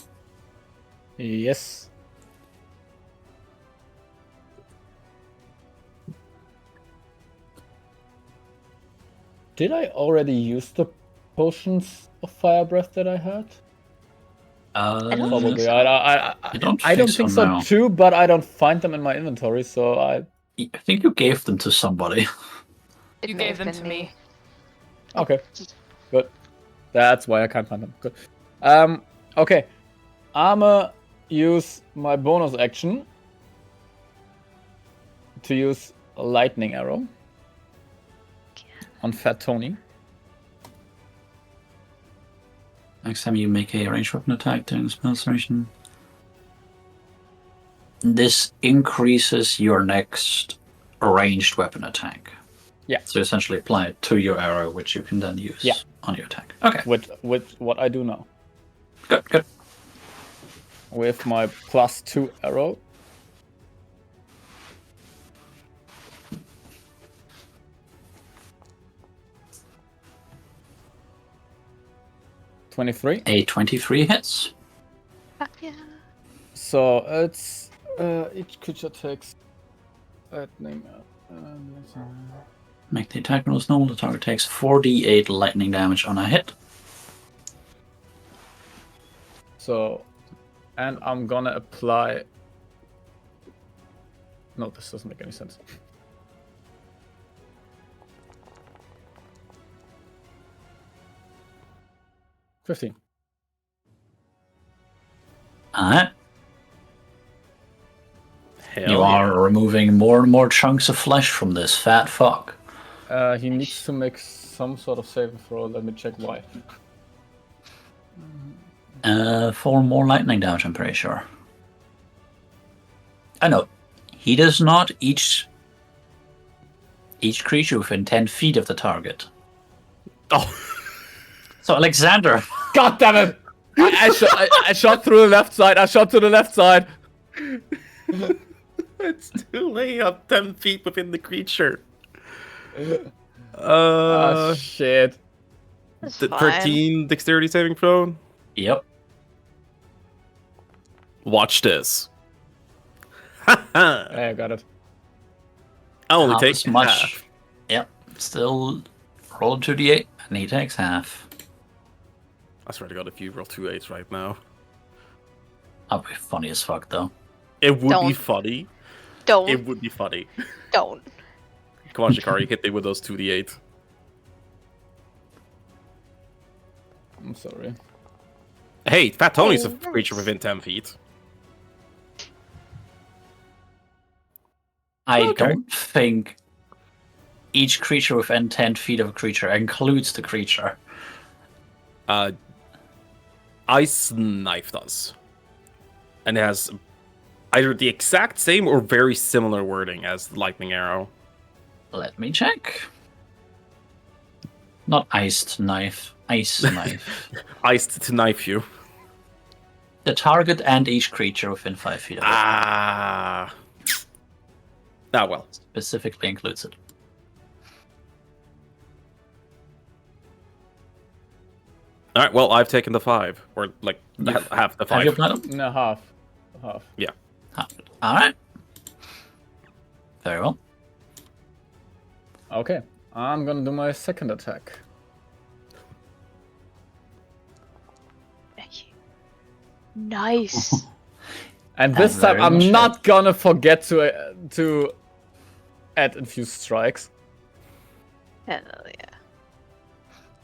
Yes. Did I already use the potions of fire breath that I had? don't think Probably. so. I don't think so no. too, but I don't find them in my inventory, so I. I think you gave them to somebody. It You may gave have them been to me. Okay. Good. That's why I can't find them. Good. Okay. I'ma use my bonus action to use a lightning arrow on Fat Tony. Next time you make a ranged weapon attack during the spell duration, this increases your next ranged weapon attack. Yeah. So essentially apply it to your arrow, which you can then use on your attack. Okay. With what I do now. Good. With my +2 arrow. (23). A 23 hits. Fuck yeah. So it's each creature takes lightning. Make the attack rolls normal. The target takes 4d8 lightning damage on a hit. So, and I'm gonna apply. No, this doesn't make any sense. $15. Alright. Hell You yeah. are removing more and more chunks of flesh from this fat fuck. He needs to make some sort of saving throw. Let me check why. 4 more lightning damage, I'm pretty sure. I know. He does not each creature within 10 feet of the target. Oh. So Alexander, God damn it! I shot through the left side. I shot to the left side. It's too late. I'm 10 feet within the creature. Shit. That's The fine. 13 dexterity saving throw. yep. Watch this. I got it. I only Half take as much. half. Yep. Still roll 2d8 And he takes half. I swear to God, if you roll 2 8s right now, That'd be funny as fuck, though. it would be Don't. funny. Don't. It would be funny. Don't. Come on, Shikari, hit me with those 2d8. I'm sorry. Hey, Fat Tony's a Oh, creature nice. within 10 feet. I Okay. don't think each creature within 10 feet of a creature includes the creature. Ice Knife does. And it has either the exact same or very similar wording as the Lightning Arrow. Let me check. Not iced knife. Ice knife. Iced to knife you. The target and each creature within 5 feet of it Ah. Ah, well. specifically includes it. Alright, well, I've taken the 5. Or, like, half the Have you 5. applied them? No, half. Half. Alright. Very well. Okay. I'm gonna do my second attack. Nice. And this That's time very much I'm not gonna forget to add infused strikes. Hell yeah.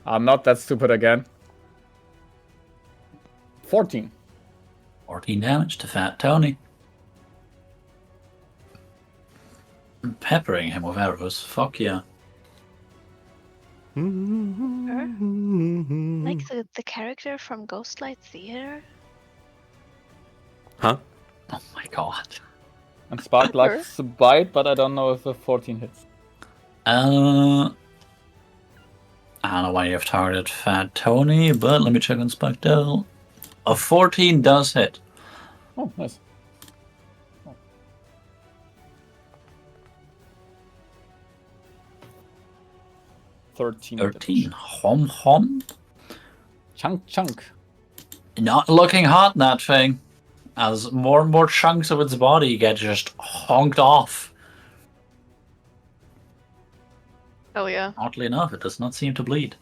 I'm not that stupid again. 14. 14 damage to Fat Tony. Peppering him with arrows. Fuck yeah. Like the character from Ghostlight Theater? Huh? Oh my god. And Spark likes to bite, but I don't know if a 14 hits. I don't know why you have targeted Fat Tony, but let me check on Spectel. A 14 does hit. Oh, nice. 13. 13. damage. Hom hom. Chunk. Not looking hot, that thing. As more and more chunks of its body get just honked off. Oh yeah. Oddly enough, it does not seem to bleed.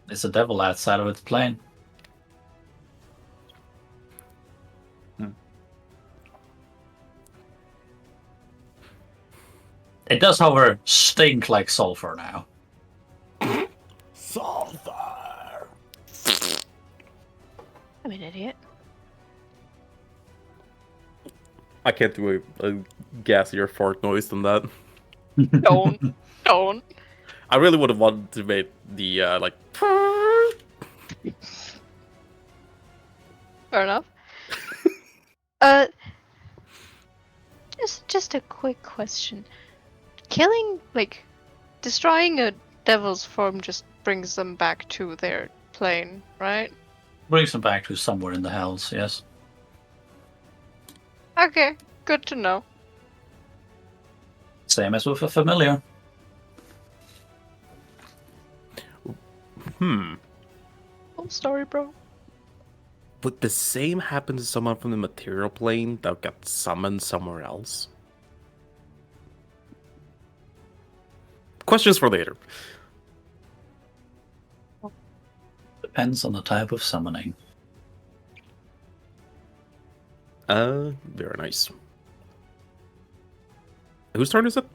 It's a devil outside of its plane. It does, however, stink like sulfur now. Sulfur. I'm an idiot. I can't do a gassier fart noise than that. Don't. Don't. I really would have wanted to make the, like... Fair enough. Just a quick question. Killing, like, destroying a devil's form just brings them back to their plane, right? Brings them back to somewhere in the hells, yes. Okay, good to know. Same as with a familiar. Cool story, bro. Would the same happen to someone from the material plane that got summoned somewhere else? Questions for later. Depends on the type of summoning. Very nice. Whose turn is it?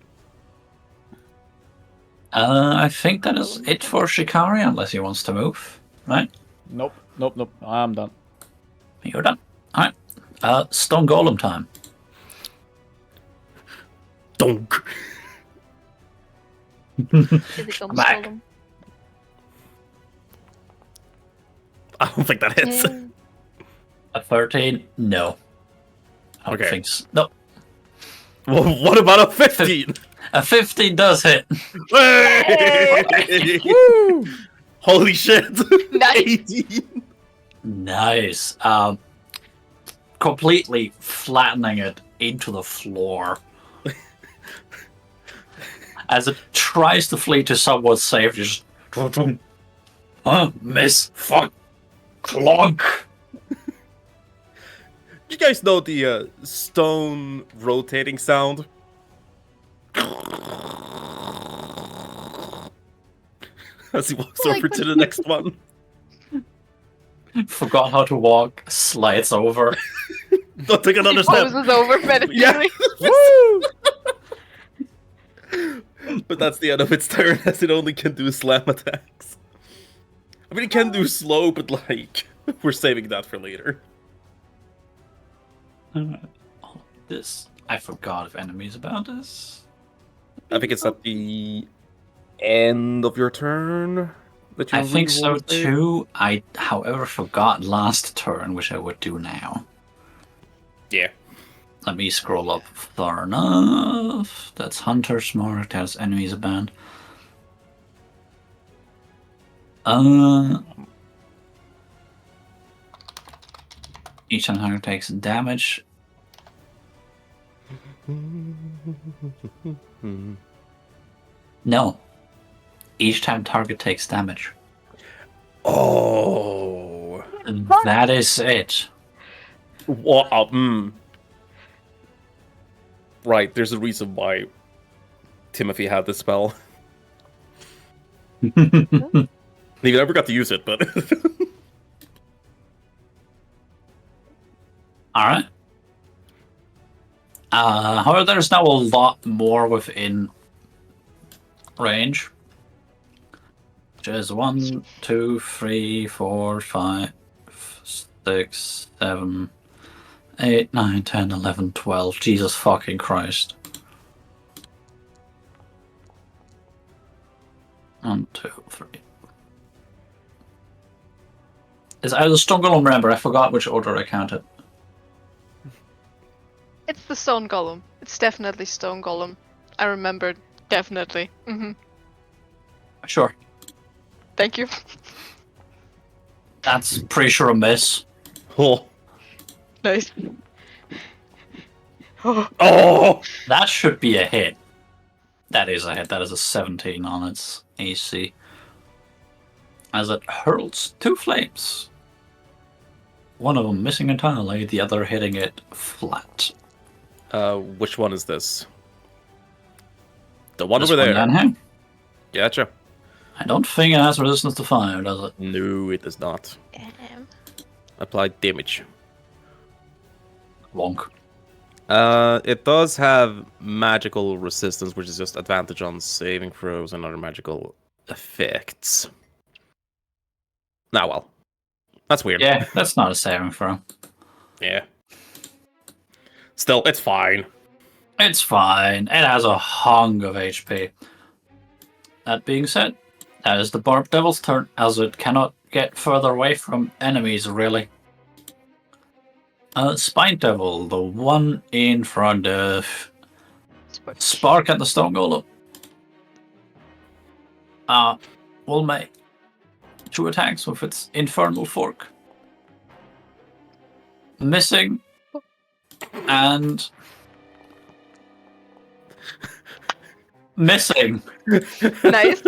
I think that is it for Shikari, unless he wants to move, right? Nope. I'm done. You're done. Alright. Stone Golem time. Donk. Is it gonna Back. steal them? I don't think that hits. Yeah. A 13? No. I don't Okay. think so. No. Well, what about a 15? A 15 does hit. Hey! Holy shit! Nice. 18. Nice. Completely flattening it into the floor. As it tries to flee to somewhat safe, just... miss. Fuck. Clunk. You guys know the stone rotating sound? As he walks Like over to the next one. Forgot how to walk, slides over. Don't take another step. Poses over menacingly. But that's the end of its turn, as it only can do slam attacks. I mean, it can do slow, but like, we're saving that for later. This. I forgot if enemies about this. I think it's at the end of your turn that you I think so re-roll save. too. I, however, forgot last turn, which I would do now. Yeah. Let me scroll up far enough. That's Hunter's Mark. That's enemies abound. Each time Hunter takes damage. No. Each time target takes damage. Oh. That is it. What? Right, there's a reason why Timothy had this spell. He never got to use it, but... Alright. However, there's now a lot more within range. Which is 1, 2, 3, 4, 5, 6, 7, 8, 9, 10, 11, 12. Jesus fucking Christ. 1, 2, 3. It's either Stone Golem, remember, I forgot which order I counted. It's the stone golem. It's definitely stone golem. I remembered. Definitely. Sure. Thank you. That's pretty sure a miss. Oh. Nice. Oh. Oh! That should be a hit. That is a hit. That is a 17 on its AC. As it hurls 2 flames. One of them missing entirely, the other hitting it flat. Which one is this? The one This over one there. down here. Gotcha. I don't think it has resistance to fire, does it? No, it does not. Apply damage. Wonk. It does have magical resistance, which is just advantage on saving throws and other magical effects. Nah, well. That's weird. Yeah, that's not a saving throw. Yeah. Still, it's fine. It's fine. It has a hunk of HP. That being said, that is the Barb Devil's turn, as it cannot get further away from enemies, really. Spine Devil, the one in front of Spark at the Stone Golem. Will make 2 attacks with its Infernal Fork. Missing. And... missing. Nice.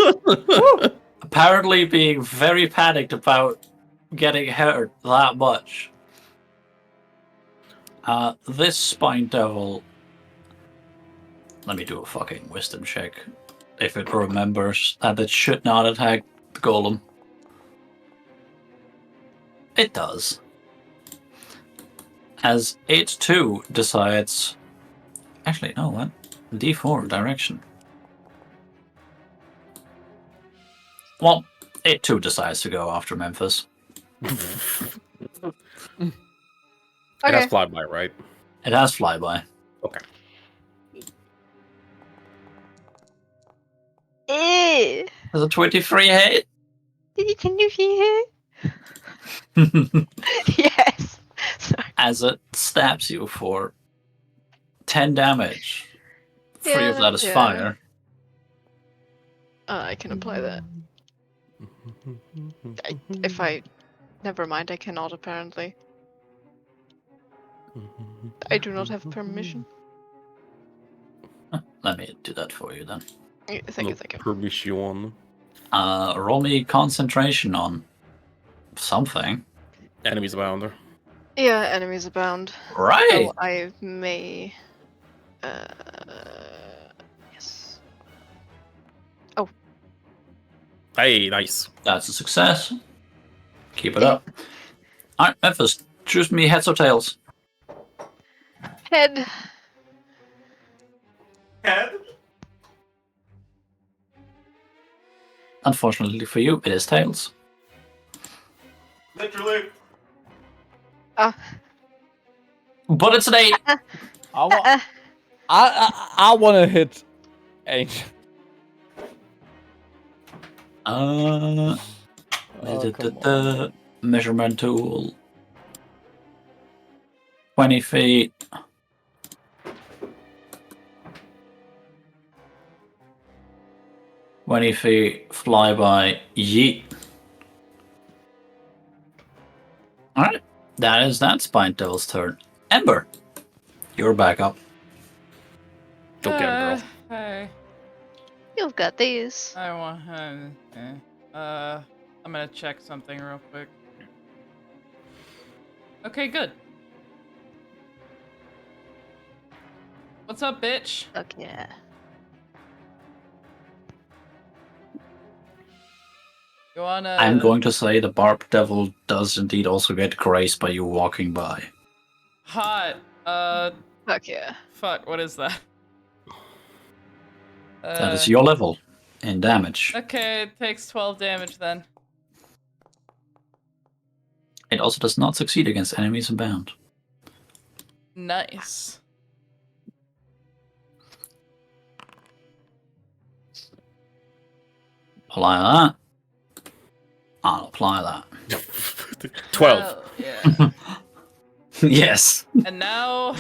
Apparently being very panicked about getting hurt that much. This Spine Devil... let me do a fucking wisdom check. If it remembers that it should not attack the golem. It does. As it too decides... actually, no, what? D4 direction. Well, it too decides to go after Memphis. It has Okay. flyby, right? It has flyby. Okay. There's a 23 hit. Can you hear? Yes. Sorry. As it stabs you for 10 damage. 3 of that is Yeah. fire. I can apply that. Never mind, I cannot apparently. I do not have permission. Let me do that for you then. Thank you, thank you. Permission. Roll me concentration on something. Enemies abound. Yeah, enemies abound. Right! So I may... yes. Oh. Hey, nice. That's a success. Keep it up. Alright, Memphis, choose me heads or tails. Head. Head. Unfortunately for you, it is tails. Literally. Ah. But it's an 8! I want to hit Angel. Uh, Oh, come on. measurement tool. 20 feet. Flyby, yeet. Alright, that Spine Devil's turn. Ember, you're back up. Go get him, girl. Hey. You've got these. I want. I'm gonna check something real quick. Okay, good. What's up, bitch? Fuck yeah. You wanna? I'm going to say the Barb Devil does indeed also get grazed by you walking by. Hot. Fuck yeah. Fuck. What is that? That is your level in damage. Okay, it takes 12 damage then. It also does not succeed against enemies unbound. Nice. Apply that. I'll apply that. 12. Hell yeah. Yes. And now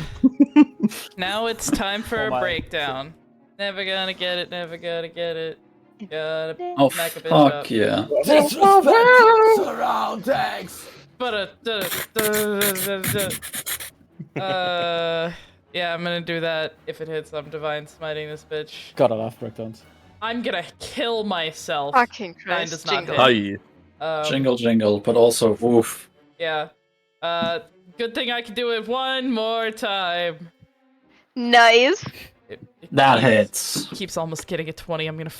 it's time for Oh a my. breakdown. Never gonna get it, never gonna get it. Gotta Oh, smack a bitch fuck up. yeah. Surroundings. Yeah, I'm gonna do that if it hits. I'm divine smiting this bitch. God, I love breakdowns. I'm gonna kill myself. Fucking Mine Christ. does not Jingle. hit. Hi. Jingle, jingle, but also woof. Yeah. Good thing I can do it one more time. Nice. It That keeps- hits. Keeps almost getting a 20. I'm gonna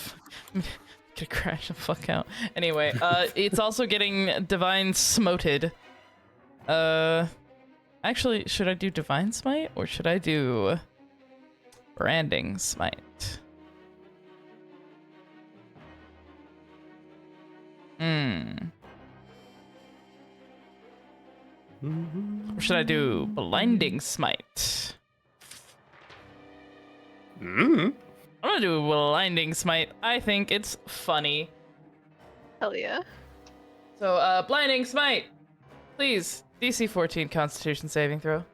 crash the fuck out. Anyway, it's also getting divine smoted. Actually, should I do divine smite or should I do branding smite? Or should I do blinding smite? Mm. I'm gonna do blinding smite. I think it's funny. Hell yeah. So, blinding smite. Please, DC 14 Constitution saving throw.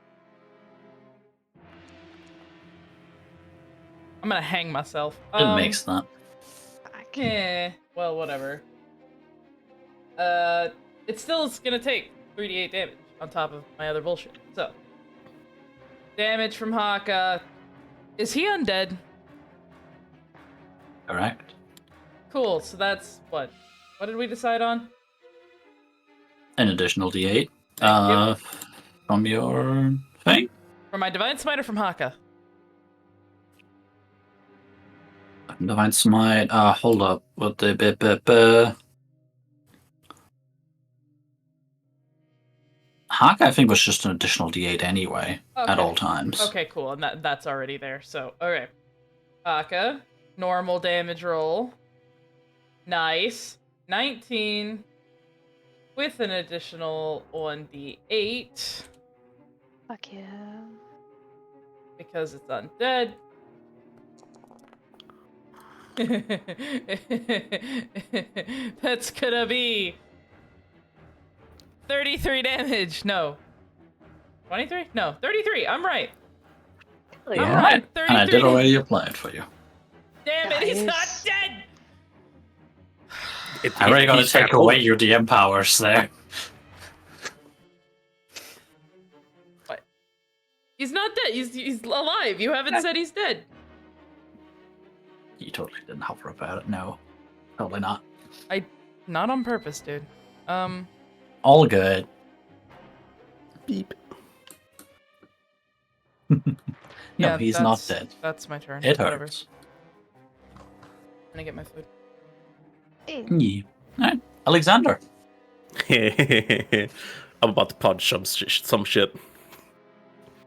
I'm gonna hang myself. It makes that. Fuck. Well, whatever. It still is gonna take 3d8 damage on top of my other bullshit. So, damage from Haka. Is he undead? Correct. Cool. So that's what? What did we decide on? An additional d8. Thank From your thing? From my divine smite or from Haka? Divine Smite. Hold up. What the Hawk, I think, was just an additional d8 anyway, at Okay. all times. Okay, cool. And that's already there. So, okay. Haka, normal damage roll. Nice. 19 with an additional 1d8 Fuck yeah. because it's undead. That's gonna be 33 damage. No. 23? No, 33. I'm right. Hell I'm yeah. right. And I 33. did already apply it for you. Damn it, he's not Nice. dead. I'm already going to he's take got away hope. your DM powers there. He's not dead. He's alive. You haven't said he's dead. You totally didn't hover about it. No, totally not. Not on purpose, dude. All good. Beep. No, Yeah, he's not dead. That's my turn. It Whatever. hurts. I'm gonna get my food. Hey. Yeah. Alright, Alexander. I'm about to punch some shit.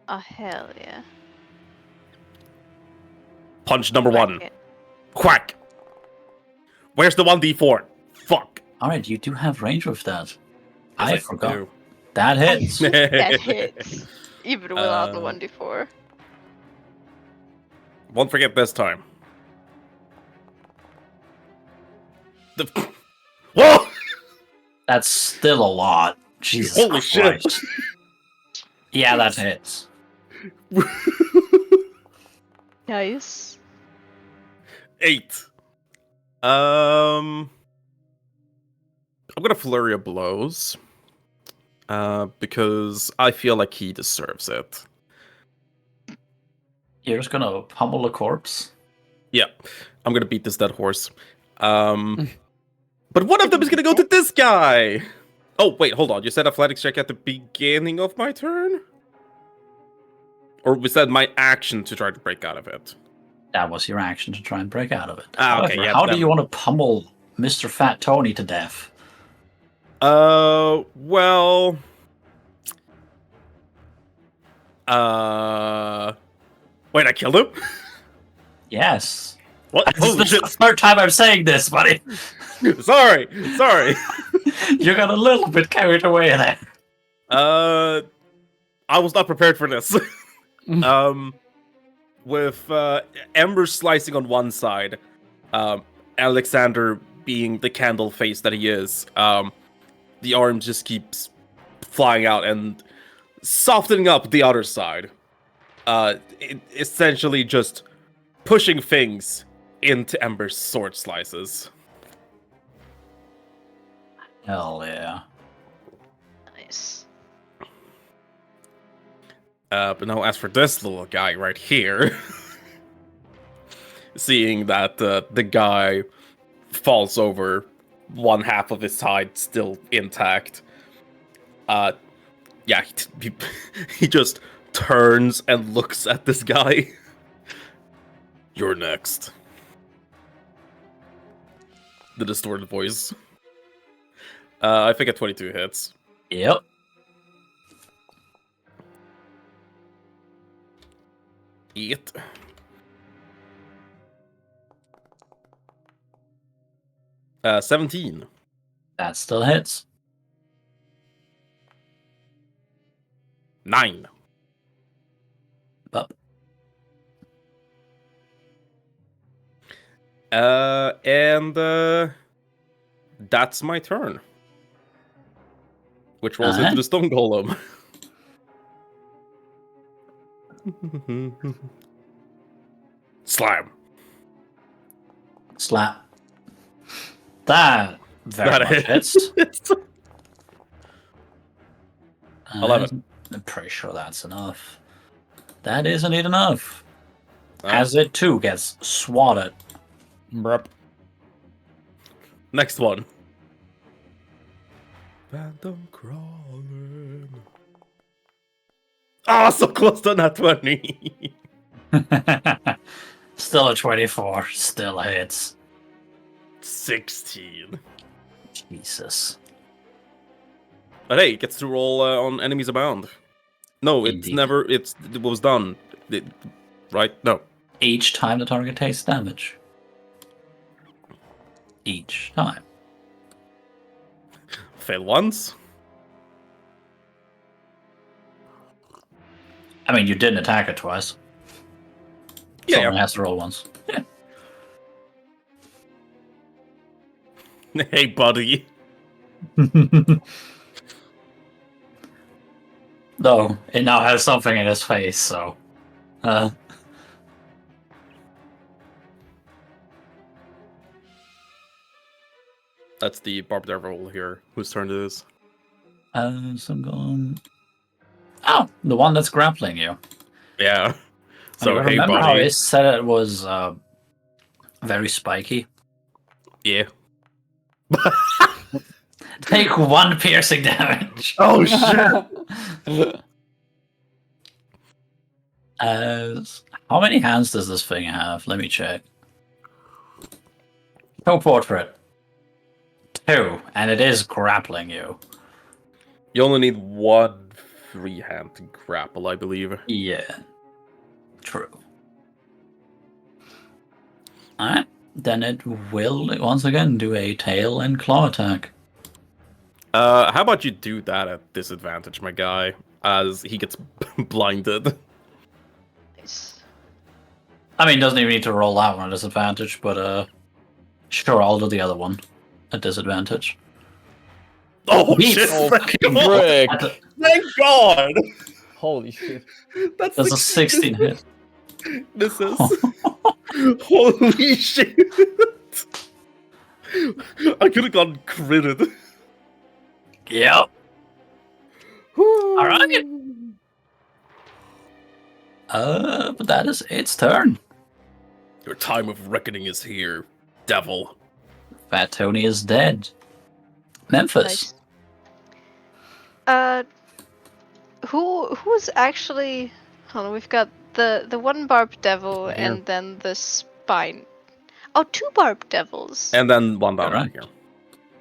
Oh, hell yeah. Punch number Whack one. it. Quack. Where's the 1d4? Fuck. Alright, you do have range with that. Yes, I forgot. do. That hits. That hits. Even without the Uh, 1d4. Won't forget this time. The... Whoa! That's still a lot. Jesus Holy shit. Christ. Yeah, that hits. Nice. 8. I'm gonna flurry of blows. Because I feel like he deserves it. You're just gonna pummel a corpse? Yeah, I'm gonna beat this dead horse. But one of them is gonna go to this guy. Oh wait, hold on. You said athletics check at the beginning of my turn, or was that my action to try to break out of it? That was your action to try and break out of it. Ah, okay, However, yeah, how do then- you want to pummel Mr. Fat Tony to death? Well, wait, I killed him? Yes. What? This is Holy the shit! third time I'm saying this, buddy. Sorry. You got a little bit carried away there. I was not prepared for this. With Ember slicing on one side, Alexander being the candle face that he is, the arm just keeps flying out and softening up the other side. Essentially just pushing things into Ember's sword slices. Hell yeah. Nice. But now, as for this little guy right here, seeing that the guy falls over, one half of his side still intact. Yeah, he just turns and looks at this guy. You're next. The distorted voice. I think at 22 hits. Yep. Eat. 17. That still hits. 9. But And that's my turn. Which rolls into the stone golem. Slam. slap. That very much hits. 11. I'm pretty sure that's enough. That isn't enough. Uh, As it too gets swatted. Brup. Next one. Phantom crawling. Ah, so close to that 20. Still a 24. Still hits. 16. Jesus. But hey, it gets to roll on enemies abound. No, it's Indeed. never. It was done. Right? No. Each time the target takes damage. Each time. Fail once. I mean, you didn't attack it twice. Yeah. Someone has to roll once. Yeah. Hey, buddy. Though, it now has something in his face, so... That's the Barb Devil here. Whose turn it is? so I'm going... Oh, the one that's grappling you. Yeah. So, I hey, remember how buddy. it said it was very spiky. Yeah. Take 1 piercing damage. Oh, shit. How many hands does this thing have? Let me check. No portrait. 2, and it is grappling you. You only need one free hand to grapple, I believe. Yeah. True. Alright. Then it will once again do a tail and claw attack. How about you do that at disadvantage, my guy, as he gets blinded. Nice. I mean, doesn't even need to roll that one at disadvantage, but sure, I'll do the other one at disadvantage. Oh He shit! Oh, Thank frick. God! Thank God! Holy shit. That's That's a 16 hit. This is holy shit! I could have gotten critted. Yep. Alright. But that is its turn. Your time of reckoning is here, devil. Fat Tony is dead. Memphis. Nice. Who's actually? Hold on, we've got the one barbed devil Right here. and then the spine. Oh, 2 barbed devils. And then one down Alright. here.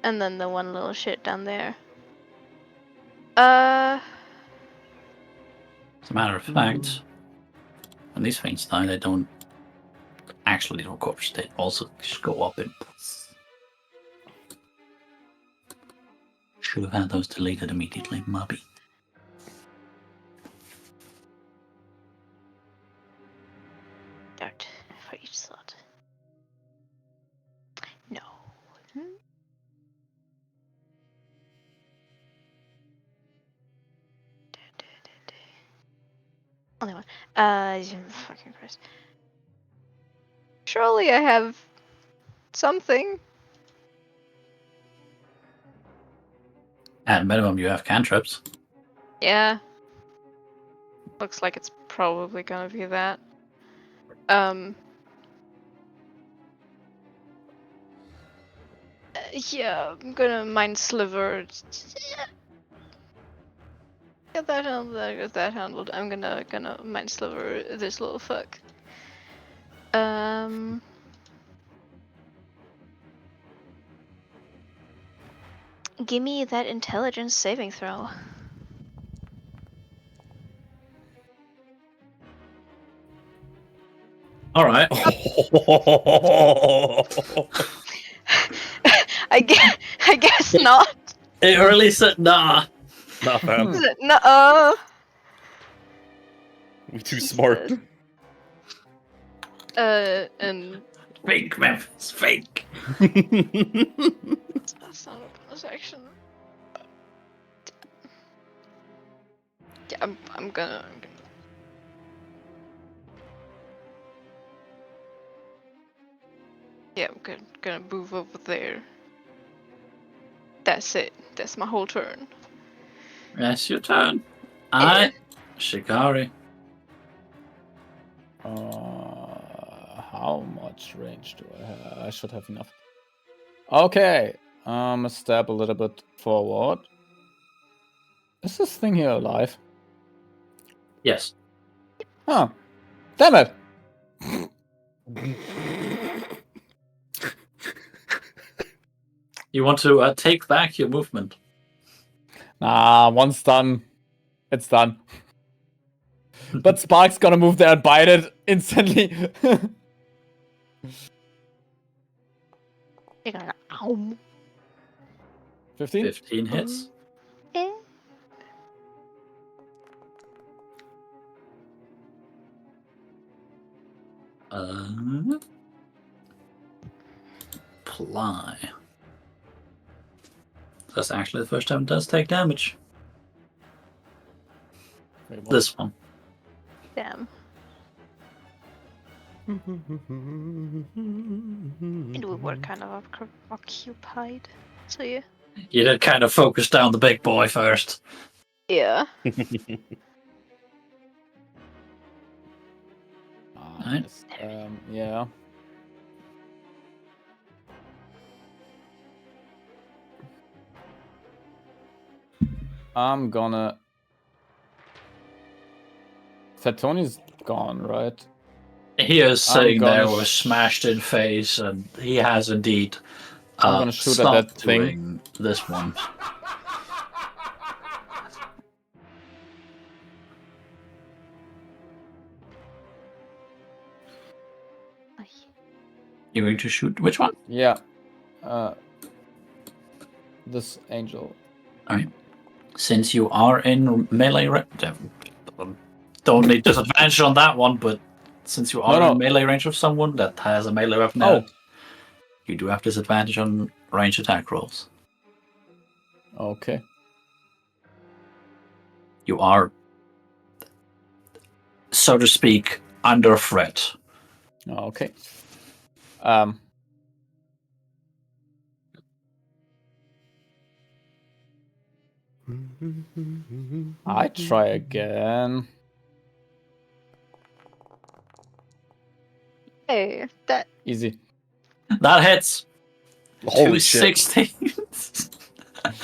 And then the one little shit down there. As a matter of fact, when these things die, they don't actually do corpse. They also just go up in plus. Should have had those deleted immediately, mubby. Dart for each slot. No. Only one. Fucking Christ. Surely I have something. At minimum, you have cantrips. Yeah. Looks like it's probably gonna be that. Yeah, I'm gonna mind sliver. Get that handled. Get that handled. I'm gonna mind sliver this little fuck. Give me that intelligence saving throw. Alright. I guess not. It really said nah. Nah, fam. No. We're too smart. And Fake, Memphis, fake. that's not a bonus action. Yeah, I'm gonna. Yeah, I'm gonna move over there. That's it. That's my whole turn. That's your turn. Alright. Shikari. How much range do I have? I should have enough. Okay. A step a little bit forward. Is this thing here alive? Yes. Huh. Damn it! You want to take back your movement. Nah, once done, it's done. But Spark's gonna move there and bite it instantly. You're gonna ow. 15? 15 hits. Eh? Apply. That's actually the first time it does take damage. Wait, what? This one. Damn. And we were kind of occupied. So yeah. You did kind of focus down the big boy first. Yeah. Nice. Yeah. I'm gonna. Tony's gone, right? He is sitting there gonna with smashed in face, and he has indeed I'm gonna shoot at that thing. doing this one. You're going to shoot which one? Yeah. This angel. Alright. Since you are in melee range, don't need disadvantage on that one, but since you are in melee range of someone that has a melee weapon out, you do have disadvantage on range attack rolls. Okay. You are, so to speak, under threat. Okay. I try again. Hey, that Easy. That hits. Holy shit. 216.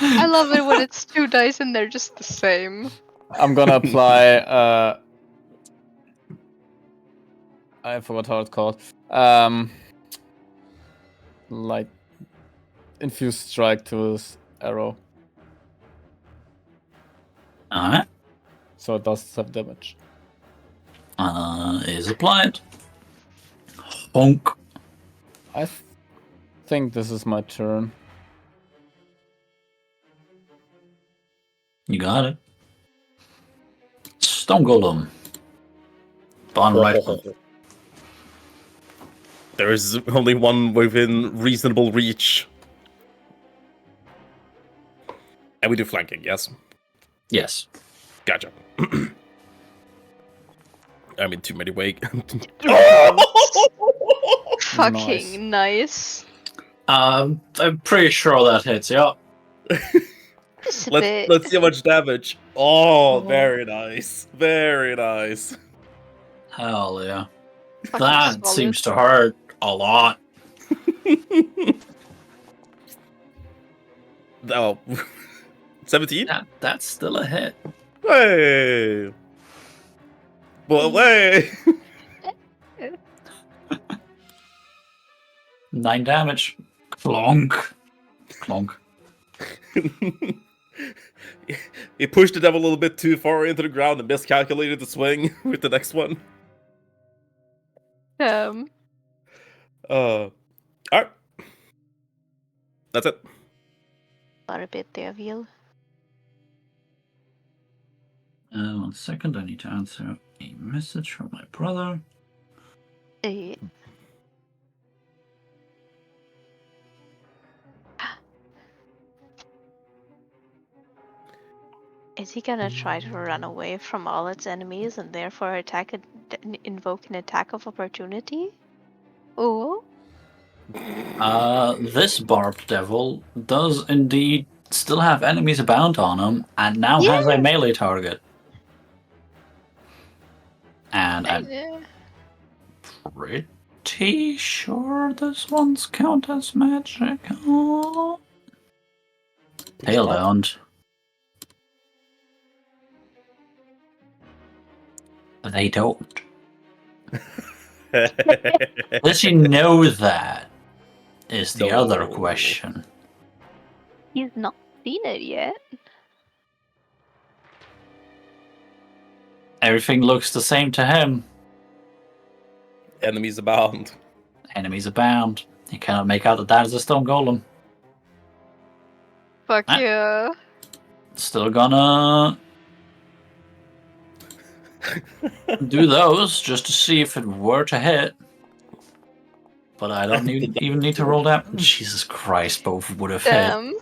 I love it when it's 2 dice and they're just the same. I'm gonna apply. I forgot how it's called. Like infused strike to this arrow, Alright. so it does some damage. Is applied. Honk. I think this is my turn. You got it. Stone Golem. Bond rifle. There is only one within reasonable reach. And we do flanking, yes? Yes. Gotcha. I'm in too many ways. Fucking nice. I'm pretty sure that hits, yeah. Just a bit. Let's see how much damage. Oh, very nice. Very nice. Hell yeah. Fucking That solid. seems to hurt a lot. Oh. 17? That's still a hit. Hey! Well, hey! 9 damage. Clonk. Clonk. He pushed the devil a little bit too far into the ground and miscalculated the swing with the next one. Alright. That's it. Bara bit devil. 1 second, I need to answer a message from my brother. Eh. Is he gonna try to run away from all its enemies and therefore invoke an attack of opportunity? Oh. This barbed devil does indeed still have enemies bound on him and now has a melee target. And I'm pretty sure this one's count as magical. Tailbound. They don't. Does he know that? Is the other question. He's not seen it yet. Everything looks the same to him. Enemies abound. Enemies abound. You cannot make out that is a stone golem. Fuck yeah. Still gonna do those just to see if it were to hit. But I don't even need to roll that. Jesus Christ, both would have hit.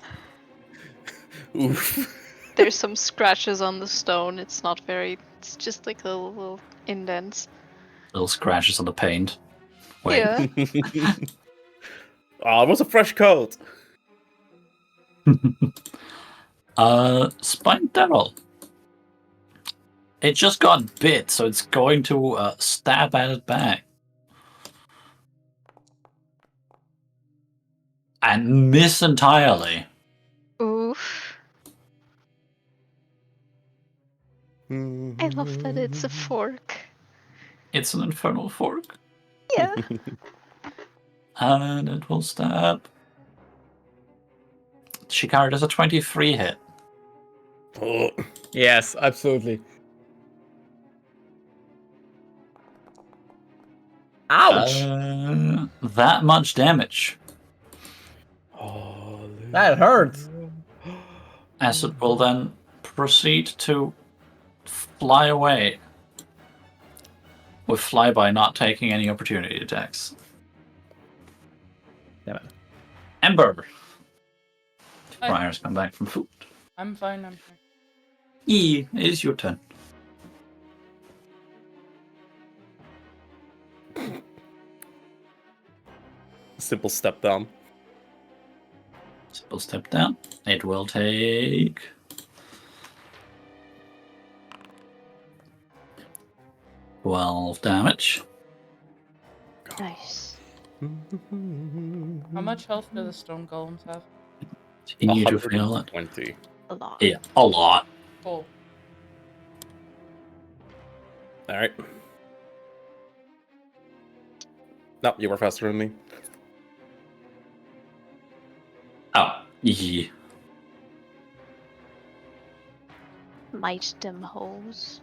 Oof. There's some scratches on the stone. It's not very. It's just like little indents. Little scratches on the paint. Wait. Yeah. Oh, it was a fresh coat. Spine Devil. It just got bit, so it's going to stab at it back. And miss entirely. Oof. I love that it's a fork. It's an infernal fork. Yeah. And it will stab Shikari, does a 23 hit? Oh. Yes, absolutely. Ouch! That much damage. That hurts. As it will then proceed to fly away. With flyby not taking any opportunity attacks. Damn it. Ember! Hi. Briar's come back from food. I'm fine. E, it is your turn. Simple step down. Simple step down. It will take 12 damage. Nice. How much health do the stone golems have? Continue to fail it. 120. A lot. Yeah, a lot. Cool. Alright. No, you were faster than me. Oh, yeah. Might them hoes.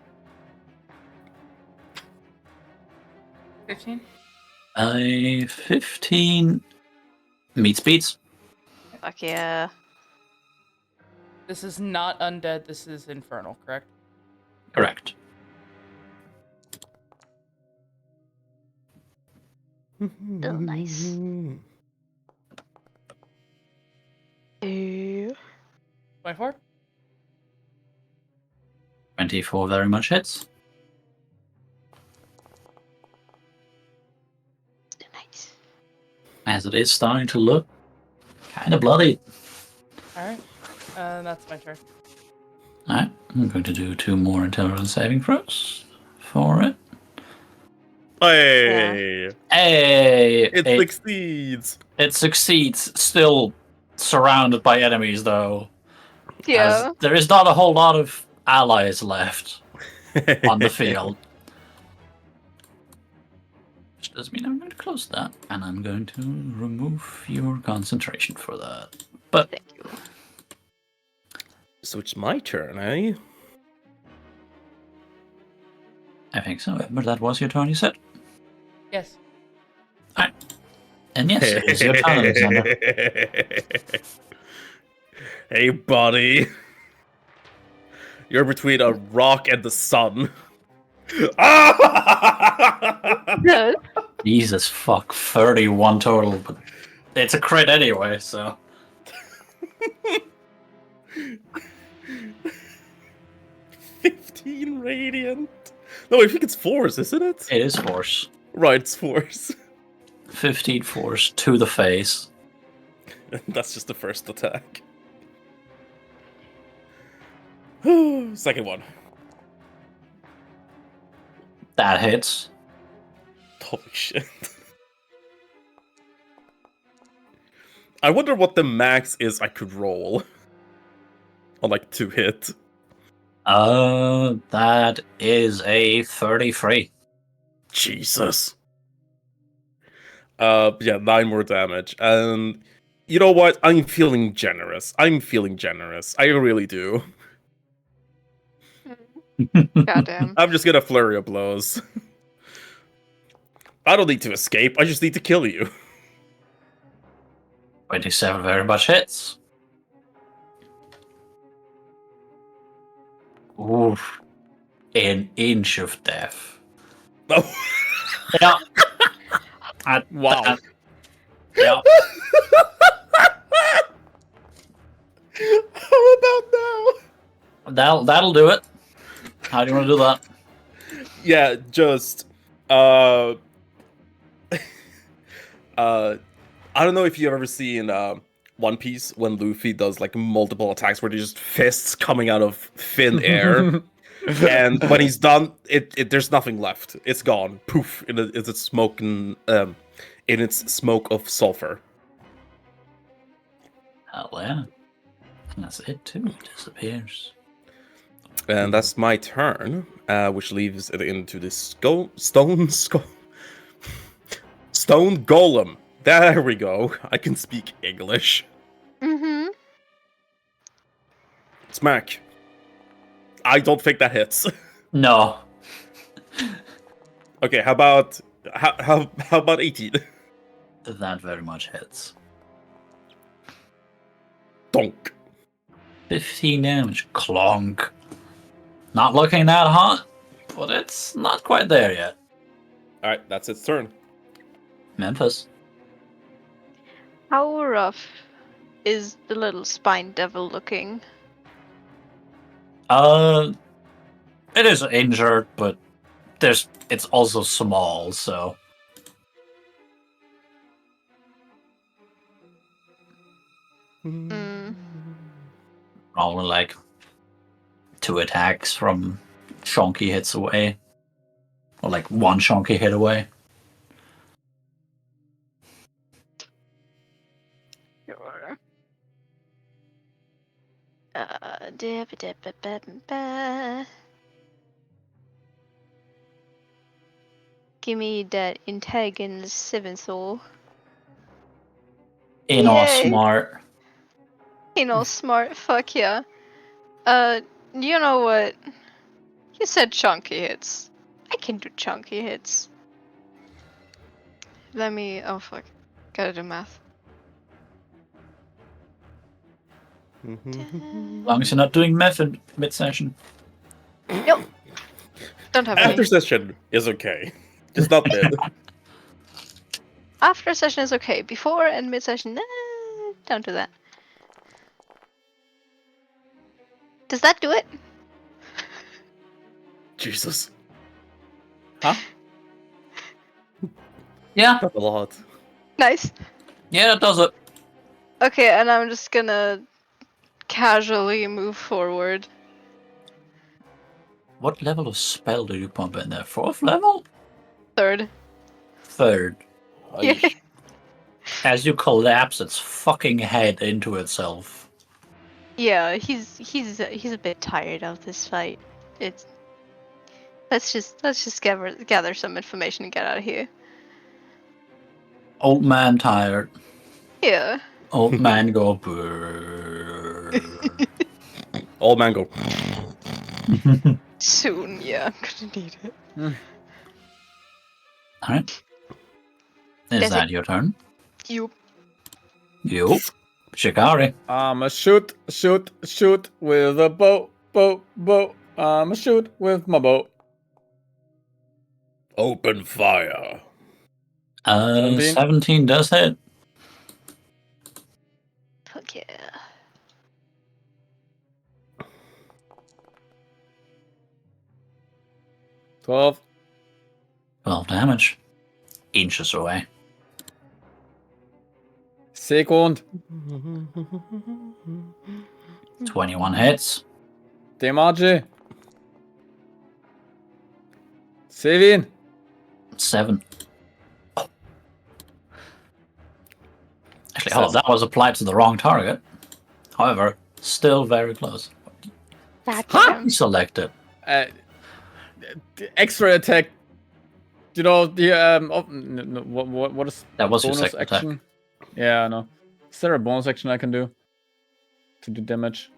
15? 15 meets beats. Fuck yeah. This is not undead, this is infernal, correct? Correct. Oh, nice. 24? 24 very much hits. Nice. As it is starting to look kind of bloody. Alright. That's my turn. Alright, I'm going to do 2 more intelligence saving throws for it. Hey! Hey! It succeeds! It succeeds, still surrounded by enemies though. Yeah. As there is not a whole lot of allies left on the field. Which does mean I'm going to close that, and I'm going to remove your concentration for that. But Thank you. So it's my turn, eh? I think so. But that was your turn, you said? Yes. And yes, it is your turn, Alexander. Hey, buddy. You're between a rock and the sun. Ah! Good. Jesus fuck, 31 total, but it's a crit anyway, so. 15 radiant. No, I think it's force, isn't it? It is force. Right, it's force. 15 force to the face. That's just the first attack. Second one. That hits. Holy shit. I wonder what the max is I could roll. On like 2 hit. That is a 33. Jesus. Yeah, 9 more damage. And you know what? I'm feeling generous. I really do. Goddamn. I'm just gonna flurry of blows. I don't need to escape, I just need to kill you. 27 very much hits. Oof. An inch of death. Oh. Yeah. Wow. Yeah. How about now? That'll do it. How do you want to do that? Yeah, just I don't know if you've ever seen One Piece when Luffy does like multiple attacks where they're just fists coming out of thin air. And when he's done, it there's nothing left. It's gone. Poof. It's smoking in its smoke of sulfur. Hell yeah. And that's it too. It disappears. And that's my turn, which leaves it into this stone golem. There we go. I can speak English. Mm-hmm. Smack. I don't think that hits. No. Okay, how about 18? That very much hits. Donk. 15 damage. Clonk. Not looking that hot, but it's not quite there yet. All right, that's its turn. Memphis. How rough is the little spine devil looking? It is injured, but it's also small, so Mm. only like 2 attacks from chunky hits away, or like 1 chunky hit away. Sure. Da-ba-da-ba-ba-ba. Give me that Intagon's 7th soul. In or Yay. smart. Smart, fuck yeah. You know what? You said chunky hits. I can do chunky hits. Let me. Oh fuck. Gotta do math. As long as you're not doing method mid-session. Nope. Don't have After any. session is okay. Just not mid. After session is okay. Before and mid session, don't do that. Does that do it? Jesus. Huh? Yeah, That's a lot. Nice. yeah, that does it. Okay, and I'm just gonna casually move forward. What level of spell do you pump in there? 4th level? 3rd. 3rd. Yeah. As you collapse its fucking head into itself. Yeah, he's a bit tired of this fight. It's let's just gather some information and get out of here. Old man tired. Yeah. Old man go brrrr. Old man go. Soon, yeah, I'm gonna need it. Alright. Is That's that your turn? You. You. Shikari. Shoot with a bow. Shoot with my bow. Open fire. 17. 17 does hit. Fuck yeah. $12. 12 damage. Inches away. Second. 21 hits. Damage. 7. 7. Actually, hold on, that was applied to the wrong target. However, still very close. Gotcha. Selected. The extra attack. You know the what is That was your bonus second attack. action? Yeah, I know. Is there a bonus action I can do to do damage?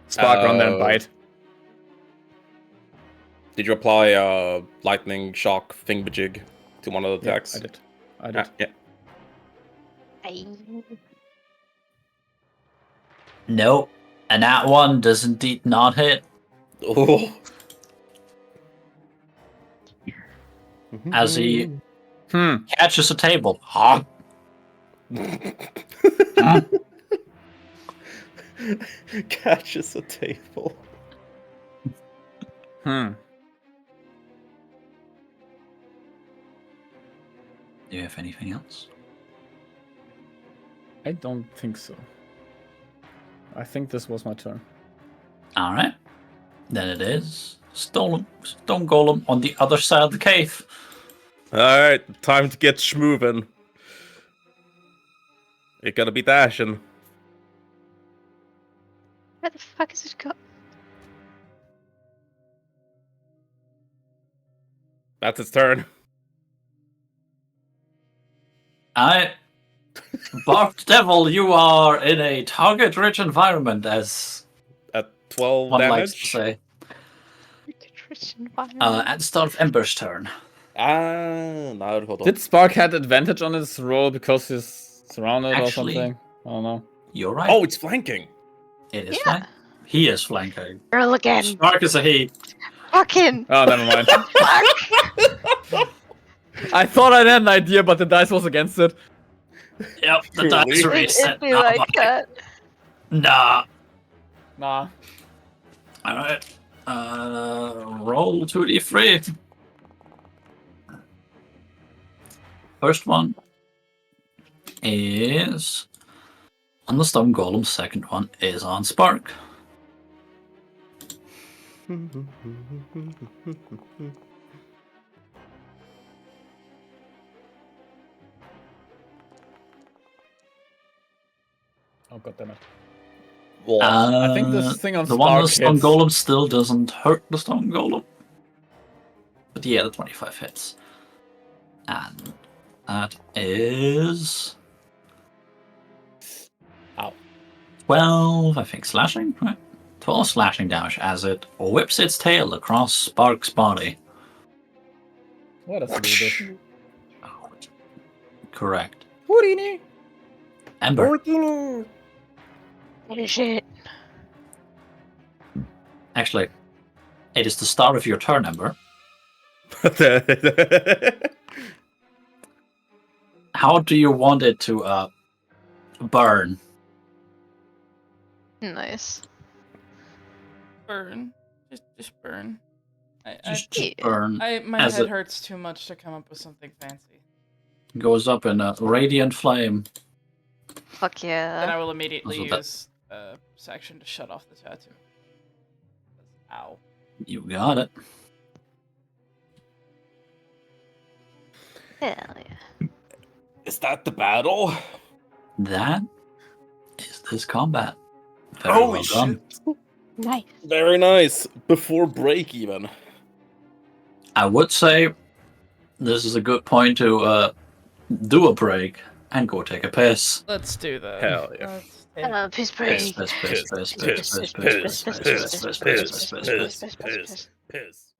Spark run then bite. Did you apply lightning shock thingamajig to one of the attacks? I did. Yeah. No. And that one does indeed not hit. Oh. As he catches a table. Huh? Catches a table. Do you have anything else? I don't think so. I think this was my turn. Alright. Then it is Stone Golem on the other side of the cave. Alright, time to get schmovin'. You're gonna be dashing. Where the fuck is it go? That's its turn. Barked Devil, you are in a target-rich environment as 12 one likes to damage. say. Rich environment. At the start of Ember's turn. Now hold on. Did Spark had advantage on his roll because he's surrounded Actually- or something? I don't know. You're right. Oh, it's flanking. It is Yeah. flank. He is flanking. Girl again. Spark is a he. Fucking Oh, never mind. fuck. I thought I had an idea, but the dice was against it. Yep, the Truly. dice It, reset. it'd be like that. Nah. Nah. Alright. Roll 2d3. First one is on the Stone Golem. Second one is on Spark. Oh, goddammit. What? I think this thing on the one on the Spark Stone hits. Golem still doesn't hurt the Stone Golem. But yeah, the 25 hits. And that is... Ow. 12, I think, slashing, right? 12 slashing damage as it whips its tail across Spark's body. What does it do this? Oh, correct. Houdini! Ember. Holy shit. Actually, it is the start of your turn, Ember. How do you want it to burn? Nice. Burn. Just burn. Just Yeah. burn. My as head it hurts too much to come up with something fancy. goes up in a radiant flame. Fuck Then I yeah. will immediately Also that- use section to shut off the tattoo. Ow. You got it. Hell yeah. Is that the battle? That is this combat. Very Holy well done. shit. Nice. Very nice. Before break even. I would say this is a good point to do a break and go take a piss. Let's do that. Hell yeah. Let's take- Piss Piss, break. piss, piss, piss, piss, piss, piss, piss, piss, piss, piss, piss, piss, piss, piss. Piss.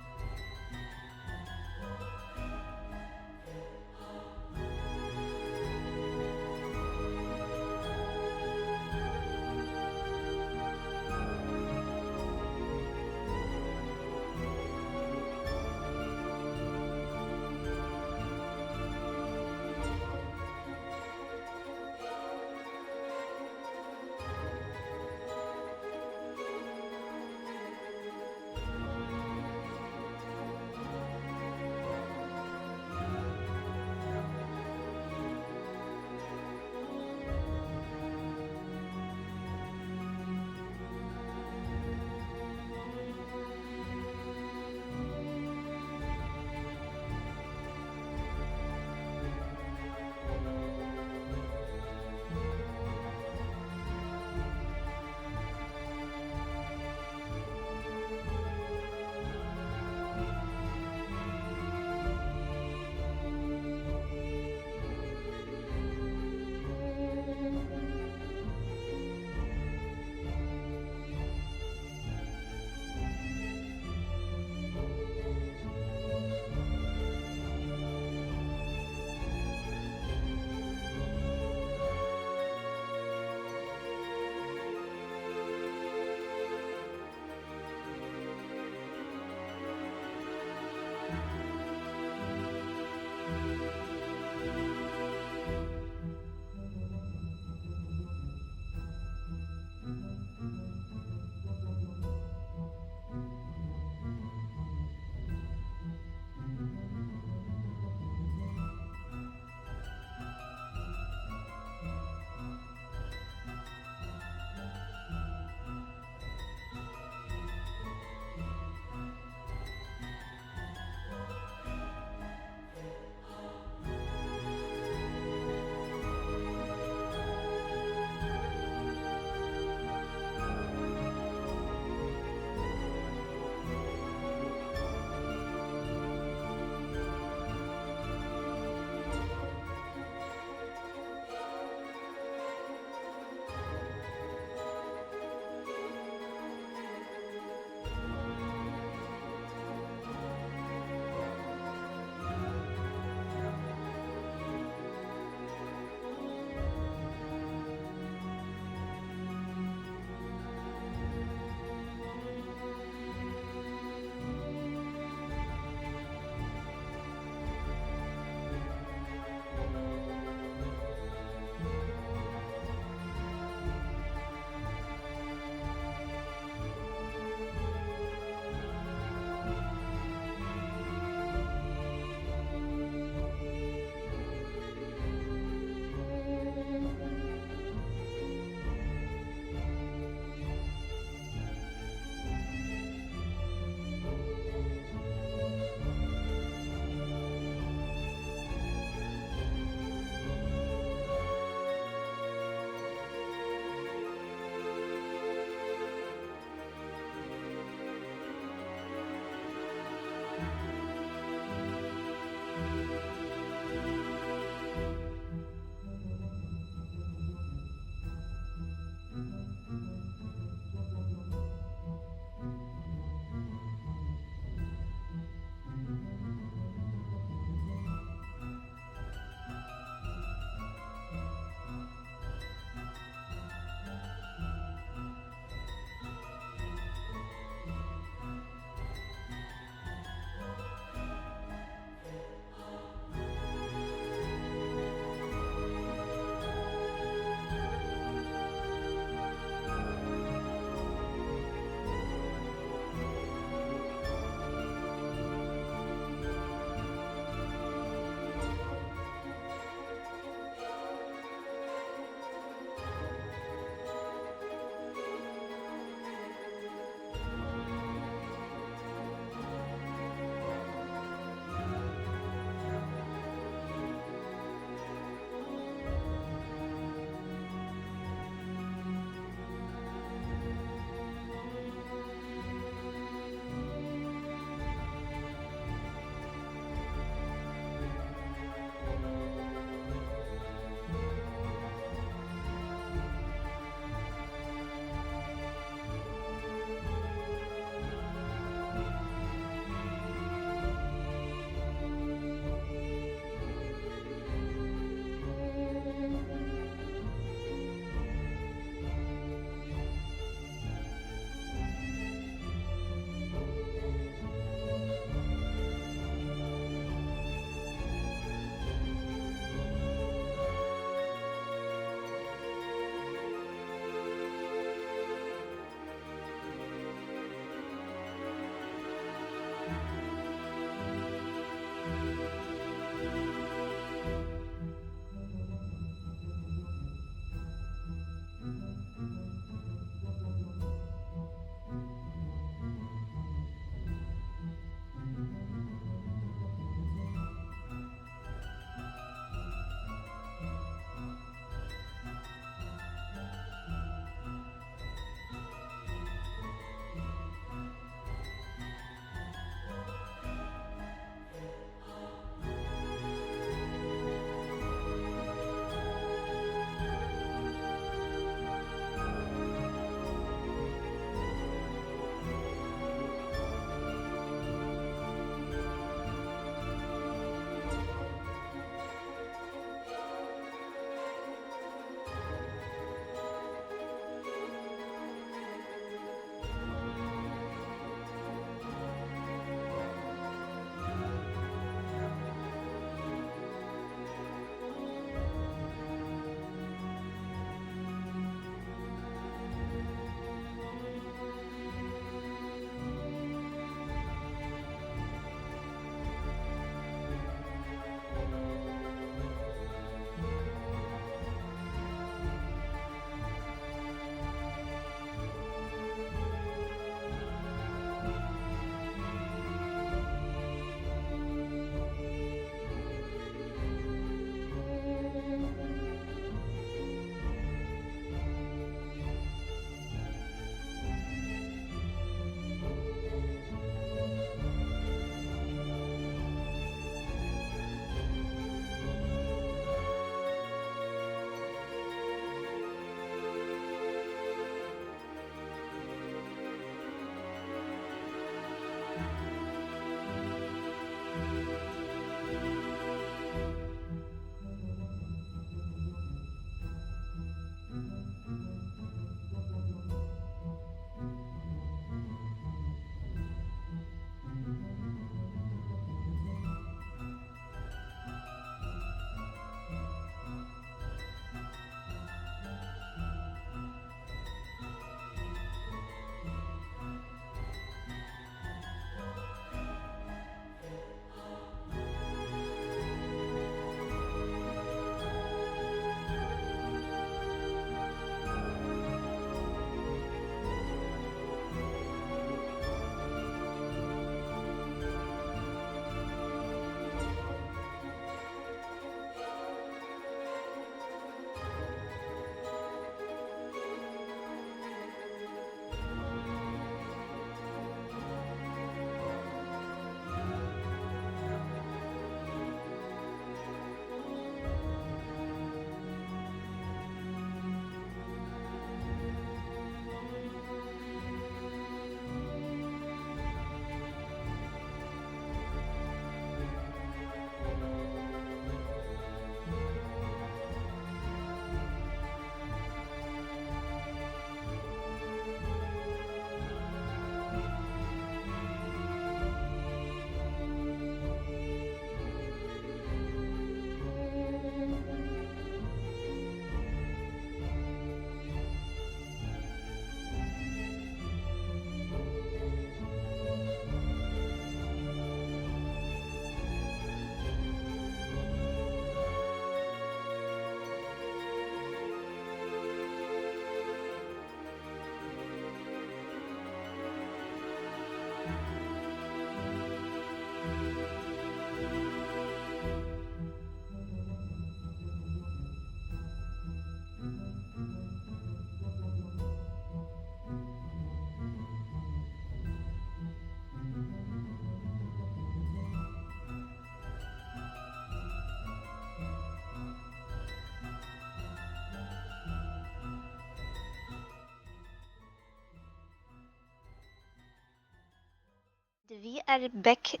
Wir are back.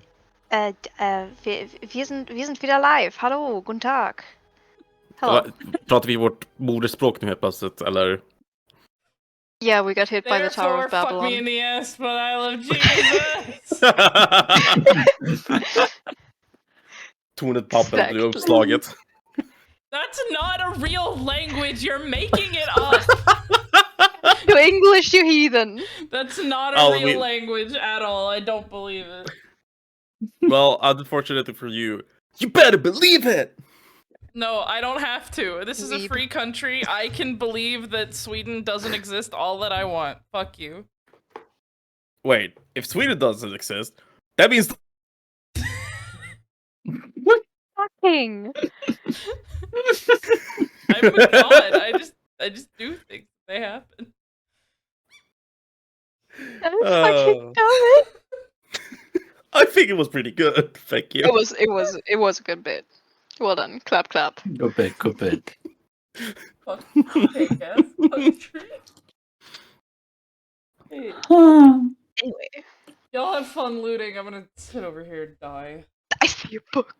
Wir sind wieder live. Hallo, guten Tag. Hello. Pratar vi vårt modersspråk nu helt plötsligt, eller? Yeah, we got hit by the Tower Therefore, of fuck me Babylon. in the ass, but I love Jesus. Tornet Babel blev Exactly. uppslaget. That's not a real language. You're making it up. To English, you heathen. That's not a Oh, real we- language at all. I don't believe it. Well, unfortunately for you, you better believe it! No, I don't have to. This is a Weeb. free country. I can believe that Sweden doesn't exist all that I want. Fuck you. Wait, if Sweden doesn't exist, that means Fucking. I'm a god. I just do things. They happen. That was fucking dumb. I think it was pretty good. Thank you. It was a good bit. Well done. Clap, clap. Good bit, good bit. Fuck fake ass country. Hey, Anyway, y'all have fun looting. I'm gonna sit over here and die. I see your book.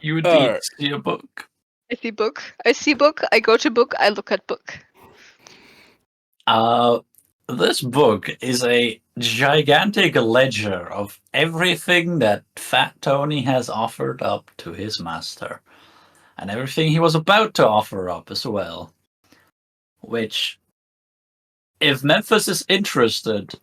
You indeed see a book. I see book. I see book. I go to book. I look at book. This book is a gigantic ledger of everything that Fat Tony has offered up to his master, and everything he was about to offer up as well. Which, if Memphis is interested,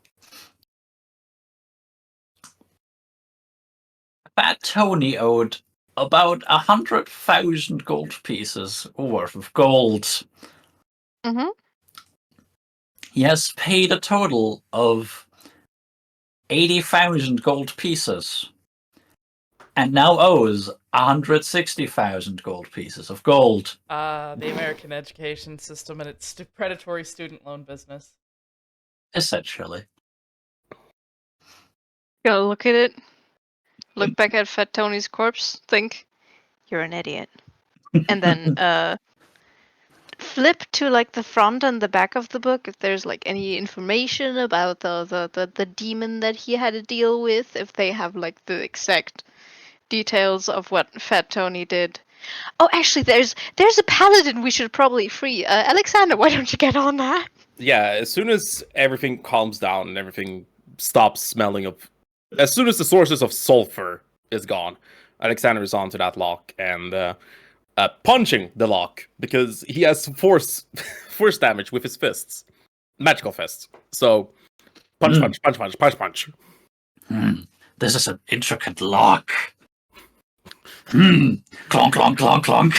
Fat Tony owed about 100,000 gold pieces worth of gold. Mm-hmm. He has paid a total of 80,000 gold pieces, and now owes 160,000 gold pieces of gold. The American education system and its predatory student loan business. Essentially. Gotta look at it. Look back at Fat Tony's corpse. Think, you're an idiot. And then flip to like the front and the back of the book if there's like any information about the demon that he had to deal with. If they have like the exact details of what Fat Tony did. Oh, actually, there's a paladin we should probably free. Alexander, why don't you get on that? Yeah, as soon as everything calms down and everything stops smelling of... As soon as the sources of sulfur is gone, Alexander is onto that lock and punching the lock because he has force damage with his fists. Magical fists. So, punch, punch, punch, punch, punch, punch. This is an intricate lock. Clonk, clonk, clonk, clonk.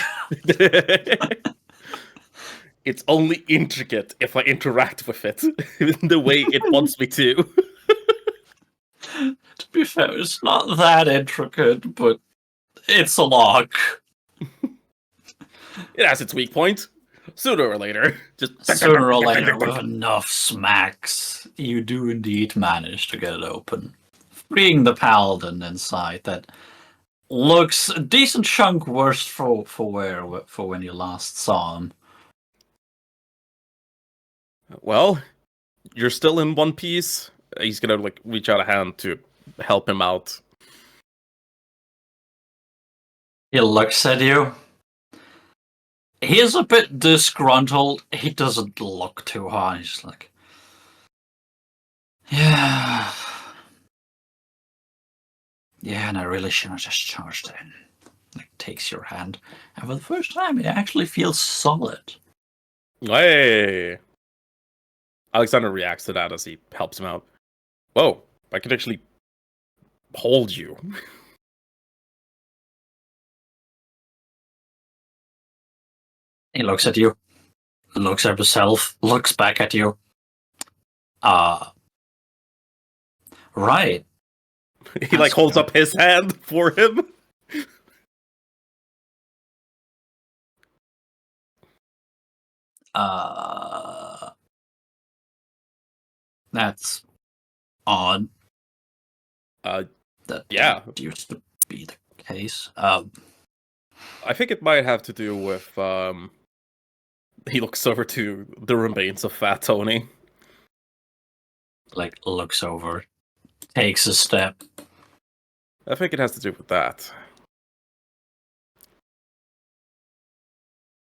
It's only intricate if I interact with it in the way it wants me to. To be fair, it's not that intricate, but it's a lock. It has its weak point. Sooner or later. Just Sooner or later, with enough smacks, you do indeed manage to get it open. Freeing the paladin inside that looks a decent chunk worse for when you last saw him. Well, you're still in one piece. He's gonna like reach out a hand to help him out. He looks at you. He is a bit disgruntled. He doesn't look too high. He's like, yeah, and I really shouldn't have just charged in. Like, takes your hand, and for the first time, it actually feels solid. Hey! Alexander reacts to that as he helps him out. Whoa, I can actually hold you. He looks at you, looks at himself, looks back at you. Right. He like holds up his hand for him. That's odd. That Yeah. used to be the case. I think it might have to do with he looks over to the remains of Fat Tony. Like, looks over, takes a step. I think it has to do with that.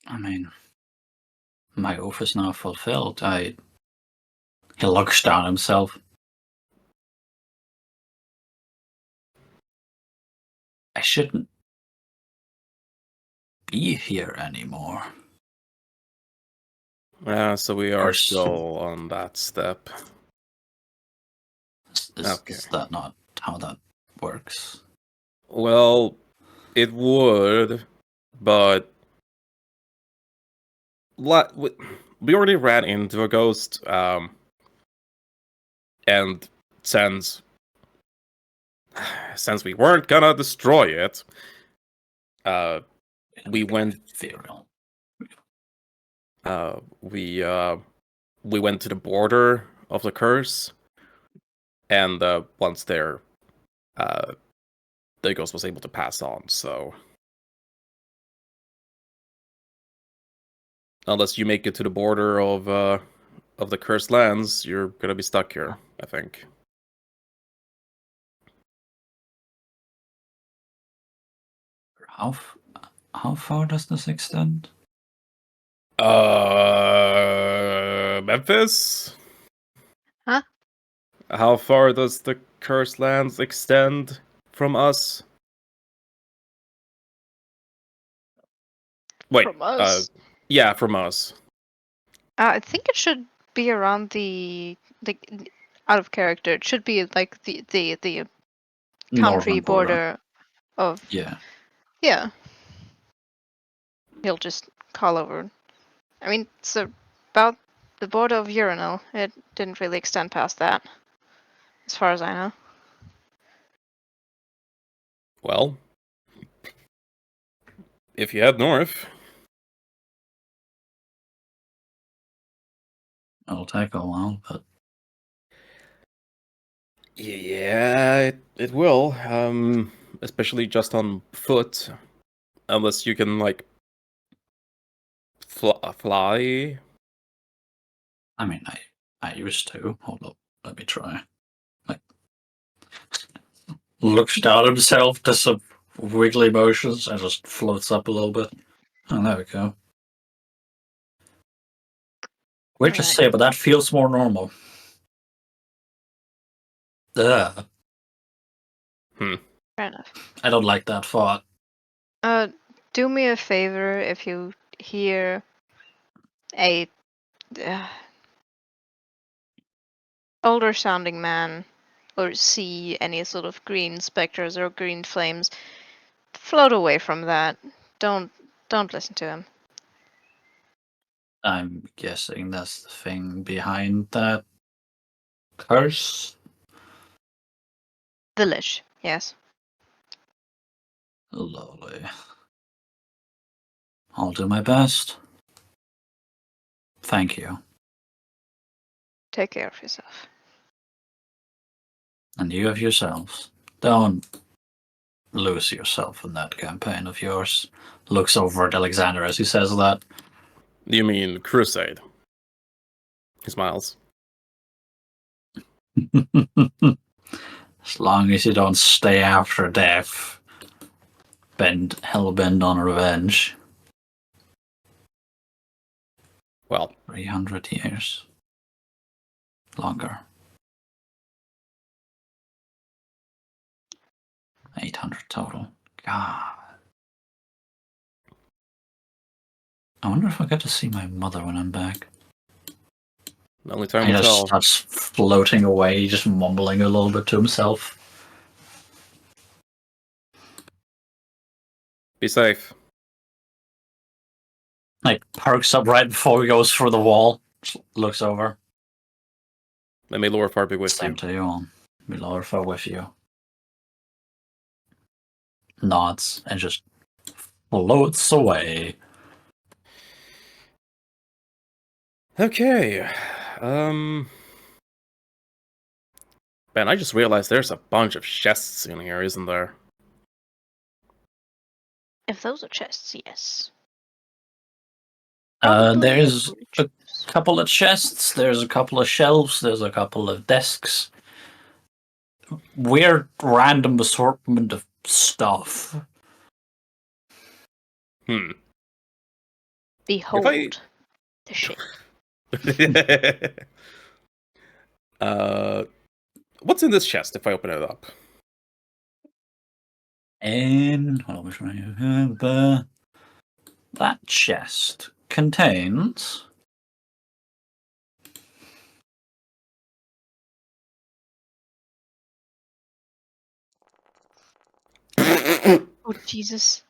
I mean, my oath is now fulfilled. He looks down himself. I shouldn't be here anymore. So we are Or still on that step. Okay. Is that not how that works? Well, it would, but we already ran into a ghost, and since we weren't gonna destroy it, we went. Ethereal. We went to the border of the curse, and once there, the ghost was able to pass on. So, unless you make it to the border of the cursed lands, you're gonna be stuck here, I think. How far does this extend? Memphis? Huh? How far does the cursed lands extend from us? Wait, From us. yeah, from us. I think it should be around the out of character. It should be like the country Northern border of Yeah. yeah. He'll just call over. I mean, it's about the border of Urinal. It didn't really extend past that, as far as I know. Well, if you head north, It'll take a while, but yeah, it will. Especially just on foot, unless you can like fly. I mean, I used to. Hold up, let me try. Like, looks down himself, does some wiggly motions, and just floats up a little bit. Oh, there we go. Weird to Alright. say, but that feels more normal. Ugh. Fair enough. I don't like that thought. Do me a favor if you hear a older sounding man or see any sort of green specters or green flames, float away from that. Don't listen to him. I'm guessing that's the thing behind that curse. The Lich, yes. Lovely. I'll do my best. Thank you. Take care of yourself. And you of yourselves. Don't lose yourself in that campaign of yours. Looks over at Alexander as he says that. You mean crusade? He smiles. As long as you don't stay after death, hell-bent on revenge. Well, 300 years. Longer. 800 total. God. I wonder if I get to see my mother when I'm back. the only time He will just tell. starts floating away, just mumbling a little bit to himself. Be safe. Like, perks up right before he goes through the wall. Just looks over. Let me lower far be with Same you. to you all. Milorfa with you. Nods and just floats away. Okay. Man, I just realized there's a bunch of chests in here, isn't there? If those are chests, yes. Probably There's a couple of chests, there's a couple of shelves, there's a couple of desks. Weird random assortment of stuff. Behold the shape. What's in this chest if I open it up? And hold on, which one you have? That chest contains Oh Jesus.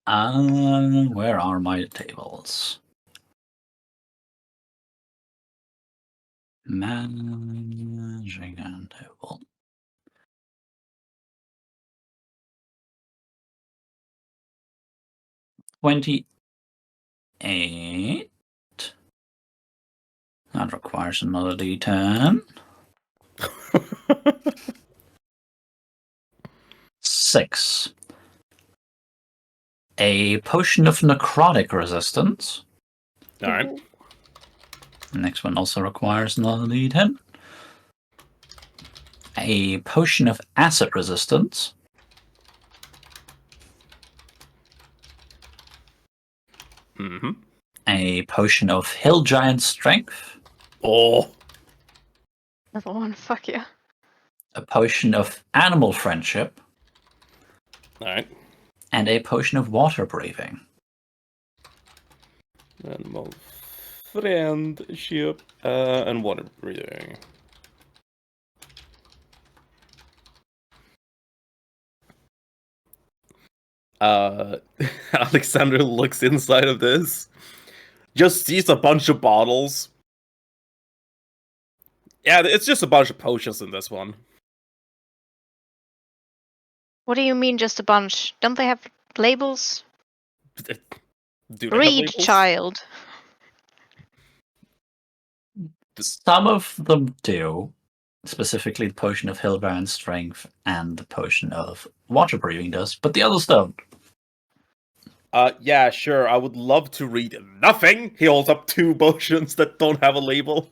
where are my tables? Managing a table. $28. That requires another D10. 6. A potion of necrotic resistance. Alright. The next one also requires another D10. A potion of acid resistance. Mm-hmm. A potion of hill giant strength. Oh. Another one, fuck yeah. A potion of animal friendship. Alright. And a potion of water breathing. Animal friendship and water breathing. Alexander looks inside of this, just sees a bunch of bottles. Yeah, it's just a bunch of potions in this one. What do you mean just a bunch? Don't they have labels? Do they have Read, labels? child. Some of them do. Specifically, the potion of hill giant strength and the potion of water breathing does, but the others don't. Yeah, sure. I would love to read nothing. He holds up 2 potions that don't have a label.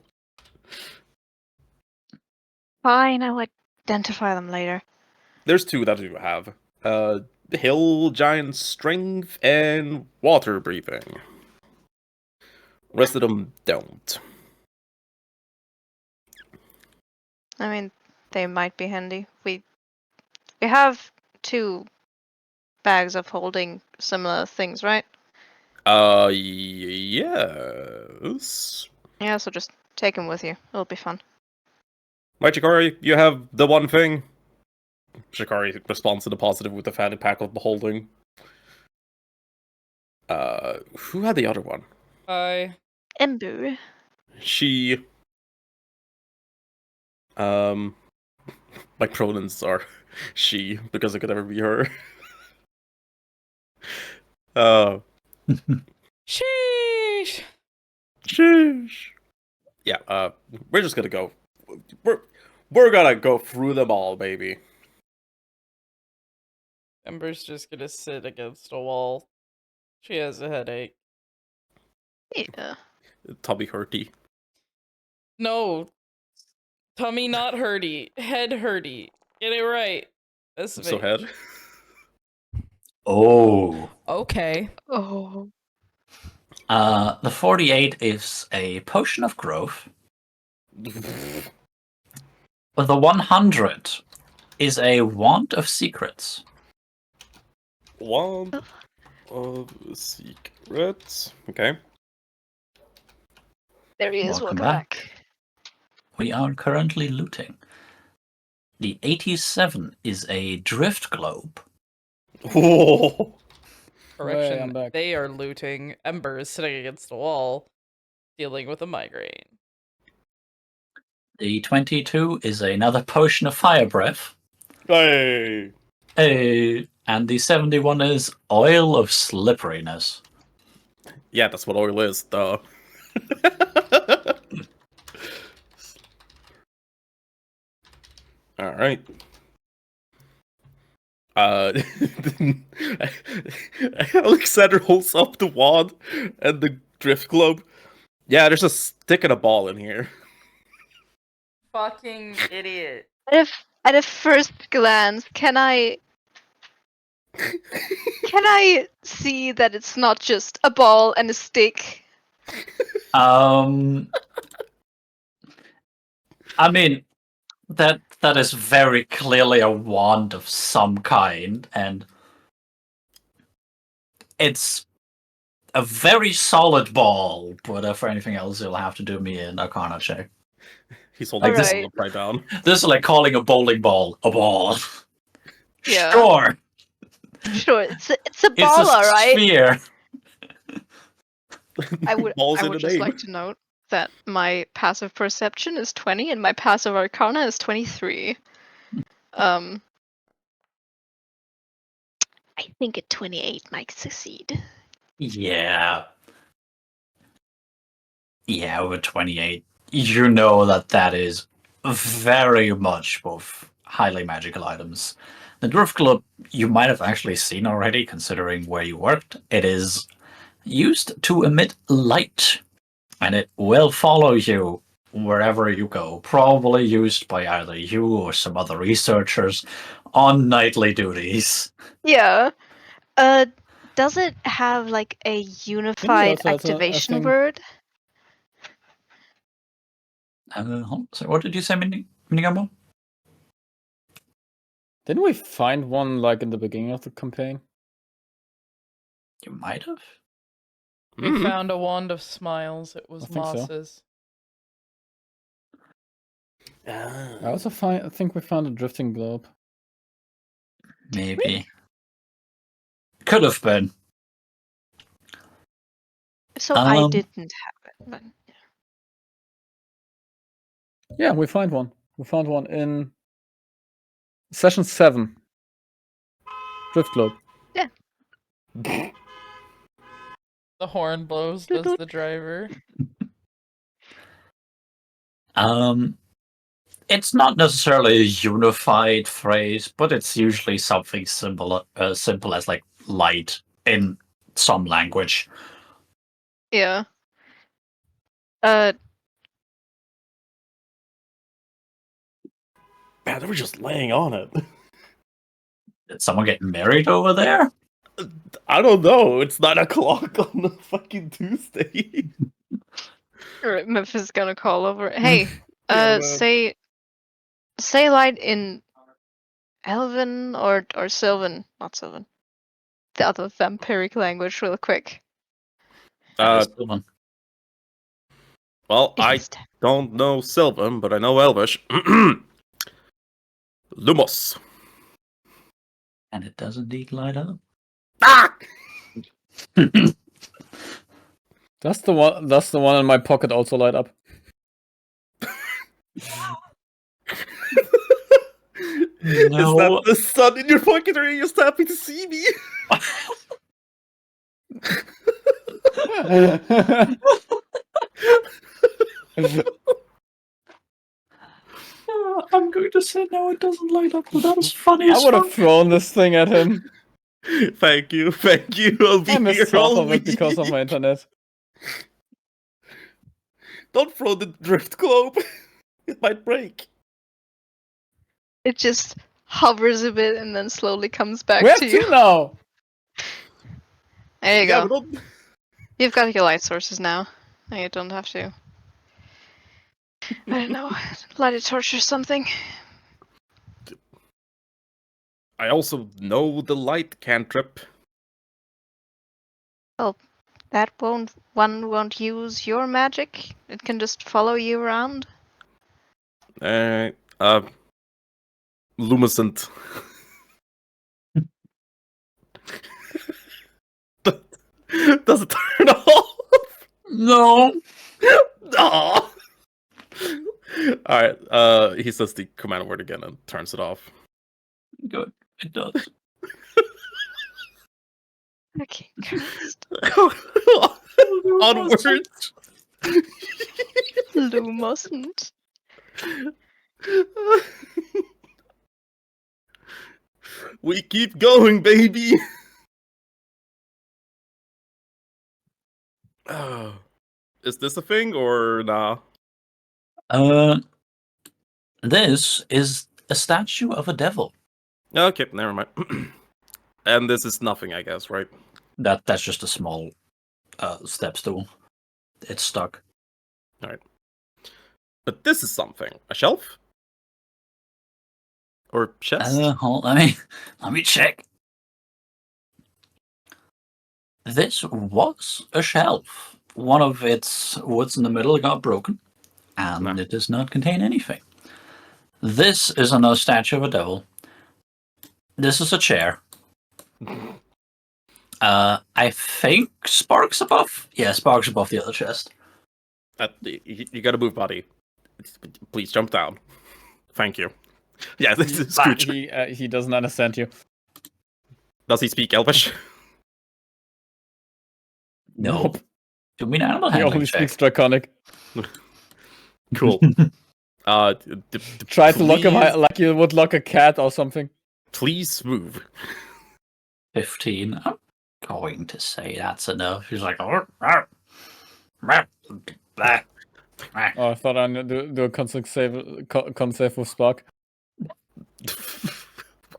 Fine, I'll identify them later. There's 2 that do have. Hill giant strength and water breathing. Rest of them don't. I mean, they might be handy. We have 2 bags of holding similar things, right? Yes. Yeah, so just take them with you. It'll be fun. Right, Shikari, you have the one thing. Shikari responds to the positive with the fatted pack of beholding. Who had the other one? Embu. She. My pronouns are she because it could never be her. Sheesh. Sheesh. Yeah. We're just gonna go. We're gonna go through them all, baby. Ember's just gonna sit against a wall. She has a headache. Yeah. Tummy hurty. No. Tummy not hurty. Head hurty. Get it right. That's So head. Oh. Okay. Oh. The 48 is a potion of growth. The 100 is a wand of secrets. Wand of secrets. Okay. There he is. Welcome Welcome back. We are currently looting. The 87 is a drift globe. Oh. Correction. Hey, I'm back. They are looting. Ember is sitting against the wall, dealing with a migraine. The 22 is another potion of fire breath. Hey. And the 71 is oil of slipperiness. Yeah, that's what oil is, duh. Alright. Alexander holds up the wand, and the drift globe. Yeah, there's a stick and a ball in here. Fucking idiot. At a first glance, can I see that it's not just a ball and a stick? I mean, that is very clearly a wand of some kind, and it's a very solid ball. But for anything else, you'll have to do me an Arcana check. He's holding Alright. the ball upside down. This is like calling a bowling ball a ball. Yeah. Sure, Sure, it's a it's ball, a alright. sphere. I would Balls in the just name. like to note that my passive perception is 20 and my passive arcana is 23. I think a 28 might succeed. Yeah. Yeah, with 28, you know that is very much both highly magical items. The Dwarf Club you might have actually seen already, considering where you worked. It is used to emit light, and it will follow you wherever you go. Probably used by either you or some other researchers on nightly duties. Yeah. Does it have like a unified also has a activation thing- word? So what did you say, Minigamo? Didn't we find one like in the beginning of the campaign? You might have. We Mhm. found a wand of smiles. It was I think so. Moss's. I also think we found a drifting globe. Maybe. Could have been. So I Um, didn't have it. But... Yeah, we found one. We found one in session 7. Drift globe. The horn blows, does the driver. It's not necessarily a unified phrase, but it's usually something simple as like light in some language. Yeah. Man, they were just laying on it. Did someone get married over there? I don't know. It's 9 o'clock on a fucking Tuesday. Memphis is gonna call over. Hey, Yeah, man. say light in Elven or Sylvan, not Sylvan. The other vampiric language, real quick. That is the one. Well, I Just- don't know Sylvan, but I know Elvish. Lumos. And it does indeed light up. Ah! Does the one in my pocket also light up? Is No. that the sun in your pocket, or are you just happy to see me? I'm going to say no, it doesn't light up, but that is funny I as would have fuck. thrown this thing at him. Thank you. I'll be I here missed half all of it because of week. my internet. Don't throw the drift globe. It might break. It just hovers a bit and then slowly comes back We have to you. two now. There you Yeah, go. but don't... You've got your light sources now. Now you don't have to. I don't know. Light a torch or something. I also know the light cantrip. That won't use your magic. It can just follow you around. Lumicent. Does it turn off? No. Aw. Alright, he says the command word again and turns it off. Good. It does. Okay, Christ. Onwards. Lou mustn't. We keep going, baby. Is this a thing or nah? This is a statue of a devil. Okay, never mind. And this is nothing, I guess, right? That's just a small step stool. It's stuck. Alright. But this is something. A shelf? Or chest? Let me check. This was a shelf. One of its woods in the middle got broken, and Nah. it does not contain anything. This is another statue of a devil. This is a chair. I think Spark's above. Yeah, Spark's above the other chest. You gotta move, buddy. Please jump down. Thank you. Yeah, this is Scooch. He doesn't understand you. Does he speak Elvish? No. Do we mean animal He handling only check? speaks Draconic. Cool. Try to lock him please- like you would lock a cat or something. Please move. 15. I'm going to say that's enough. He's like, Oh, I thought I knew do a con save with Spark.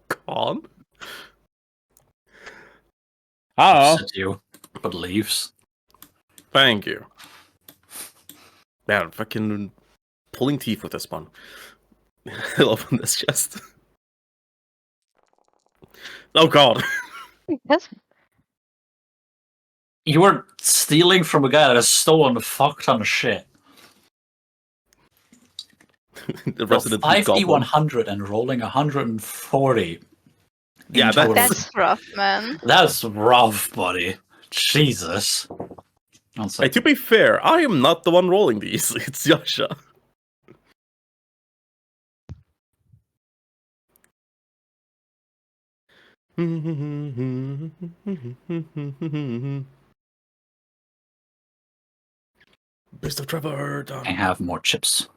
Con? Oh, at you, but leaves. Thank you. Man, fucking pulling teeth with this one. I love this chest. Oh god. Yes. You were stealing from a guy that has stolen a fuck ton of shit. The So resident goblin. 5d100 and rolling 140. Yeah, in total. That's rough, man. That's rough, buddy. Jesus. Hey, to be fair, I am not the one rolling these. It's Yasha. Best of Trevor. Done. I have more chips.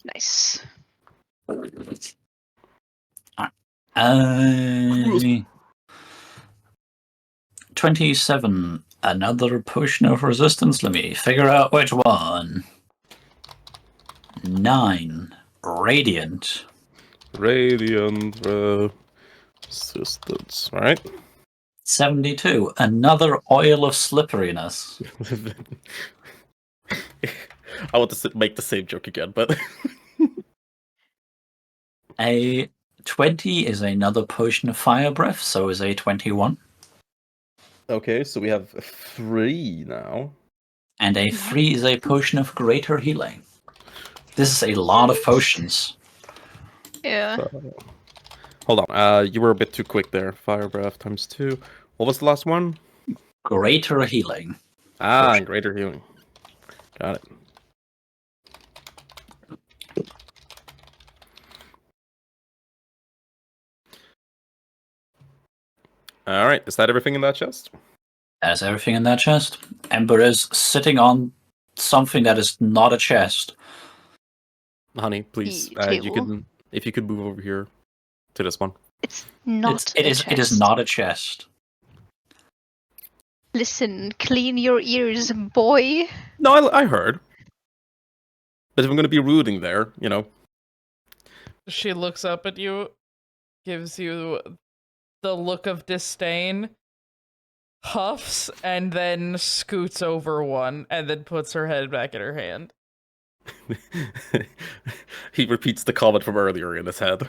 Nice. Uh, 27. Another potion of resistance. Let me figure out which one. 9. Radiant. Radiant resistance. All right. 72. Another oil of slipperiness. I want to make the same joke again, but A 20 is another potion of fire breath, so is a 21. okay. So we have 3 now. And a 3 is a potion of greater healing. This is a lot of potions. Yeah. Hold on. You were a bit too quick there. Fire breath times 2. What was the last one? Greater healing. Ah, greater healing. Got it. All right. Is that everything in that chest? That's everything in that chest. Ember is sitting on something that is not a chest. Honey, please. The You table? can, if you could move over here to this one. It's not. It a is chest. not a chest. Listen, clean your ears, boy. No, I heard. But if I'm going to be rooting there, you know. She looks up at you, gives you the look of disdain, huffs, and then scoots over one, and then puts her head back in her hand. He repeats the comment from earlier in his head.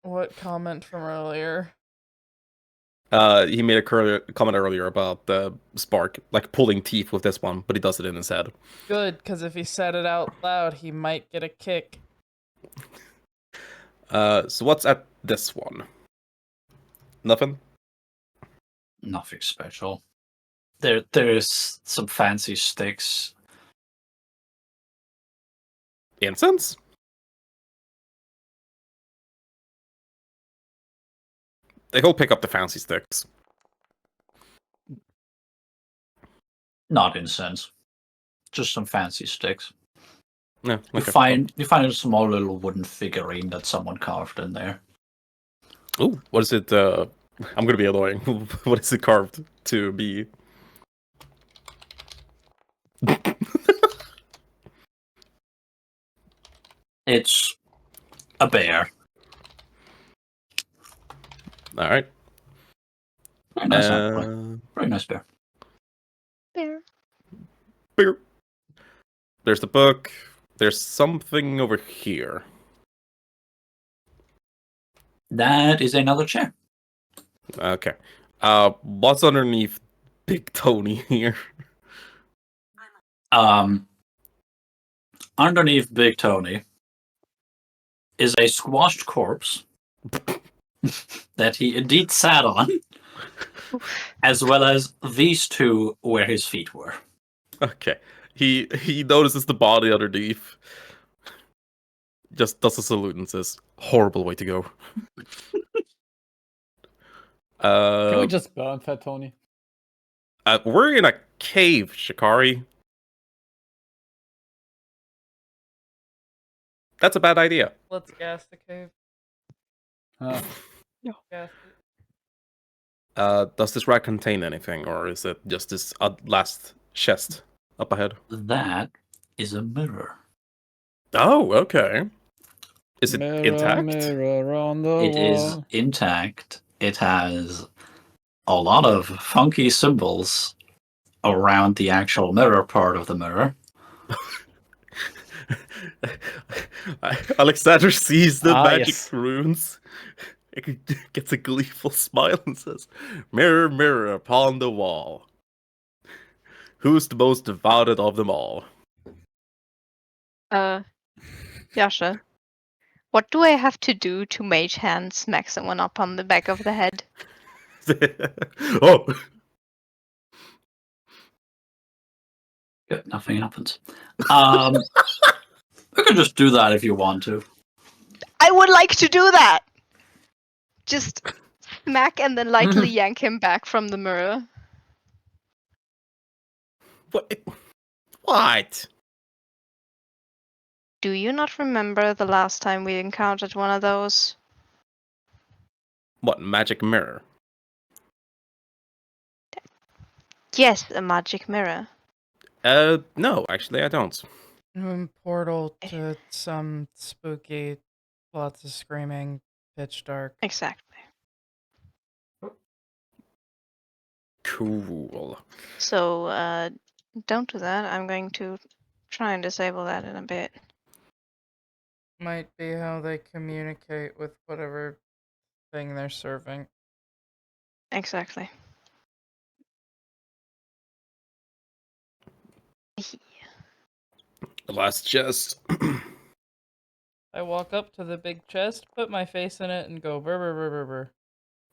What comment from earlier? He made a comment earlier about the Spark, like pulling teeth with this one, but he does it in his head. Good, because if he said it out loud, he might get a kick. So what's at this one? Nothing? Nothing special. There's some fancy sticks. Incense? They will pick up the fancy sticks. Not incense. Just some fancy sticks. Yeah, You okay. find a small little wooden figurine that someone carved in there. Oh, what is it? I'm gonna be annoying. What is it carved to be? It's a bear. All right. Very nice, actually. Very nice bear. There. Beer. There's the book. There's something over here. That is another chair. Okay. What's underneath Big Tony here? Underneath Big Tony is a squashed corpse that he indeed sat on, as well as these two where his feet were. Okay. He notices the body underneath. Just does a salute and says, "Horrible way to go." Can we just burn Fat Tony? We're in a cave, Shikari. That's a bad idea. Let's gas the cave. Uh, Gas it. Does this rack contain anything, or is it just this last chest up ahead? That is a mirror. Oh, okay. Is it mirror, intact? mirror on the It is wall. intact. It has a lot of funky symbols around the actual mirror part of the mirror. Alexander sees the magic yes. runes. It gets a gleeful smile and says, "Mirror, mirror upon the wall. Who's the most devoted of them all?" Yasha, what do I have to do to mage hand smack someone up on the back of the head? Oh, Yep, nothing happens. We can just do that if you want to. I would like to do that! Just smack and then lightly yank him back from the mirror. what? What? Do you not remember the last time we encountered one of those? What magic mirror? Yes, a magic mirror. No, actually, I don't. Portal to some spooky, lots of screaming, pitch dark. Exactly. Cool. So, don't do that. I'm going to try and disable that in a bit. Might be how they communicate with whatever thing they're serving. Exactly. The last chest. I walk up to the big chest, put my face in it, and go brr brr brr brr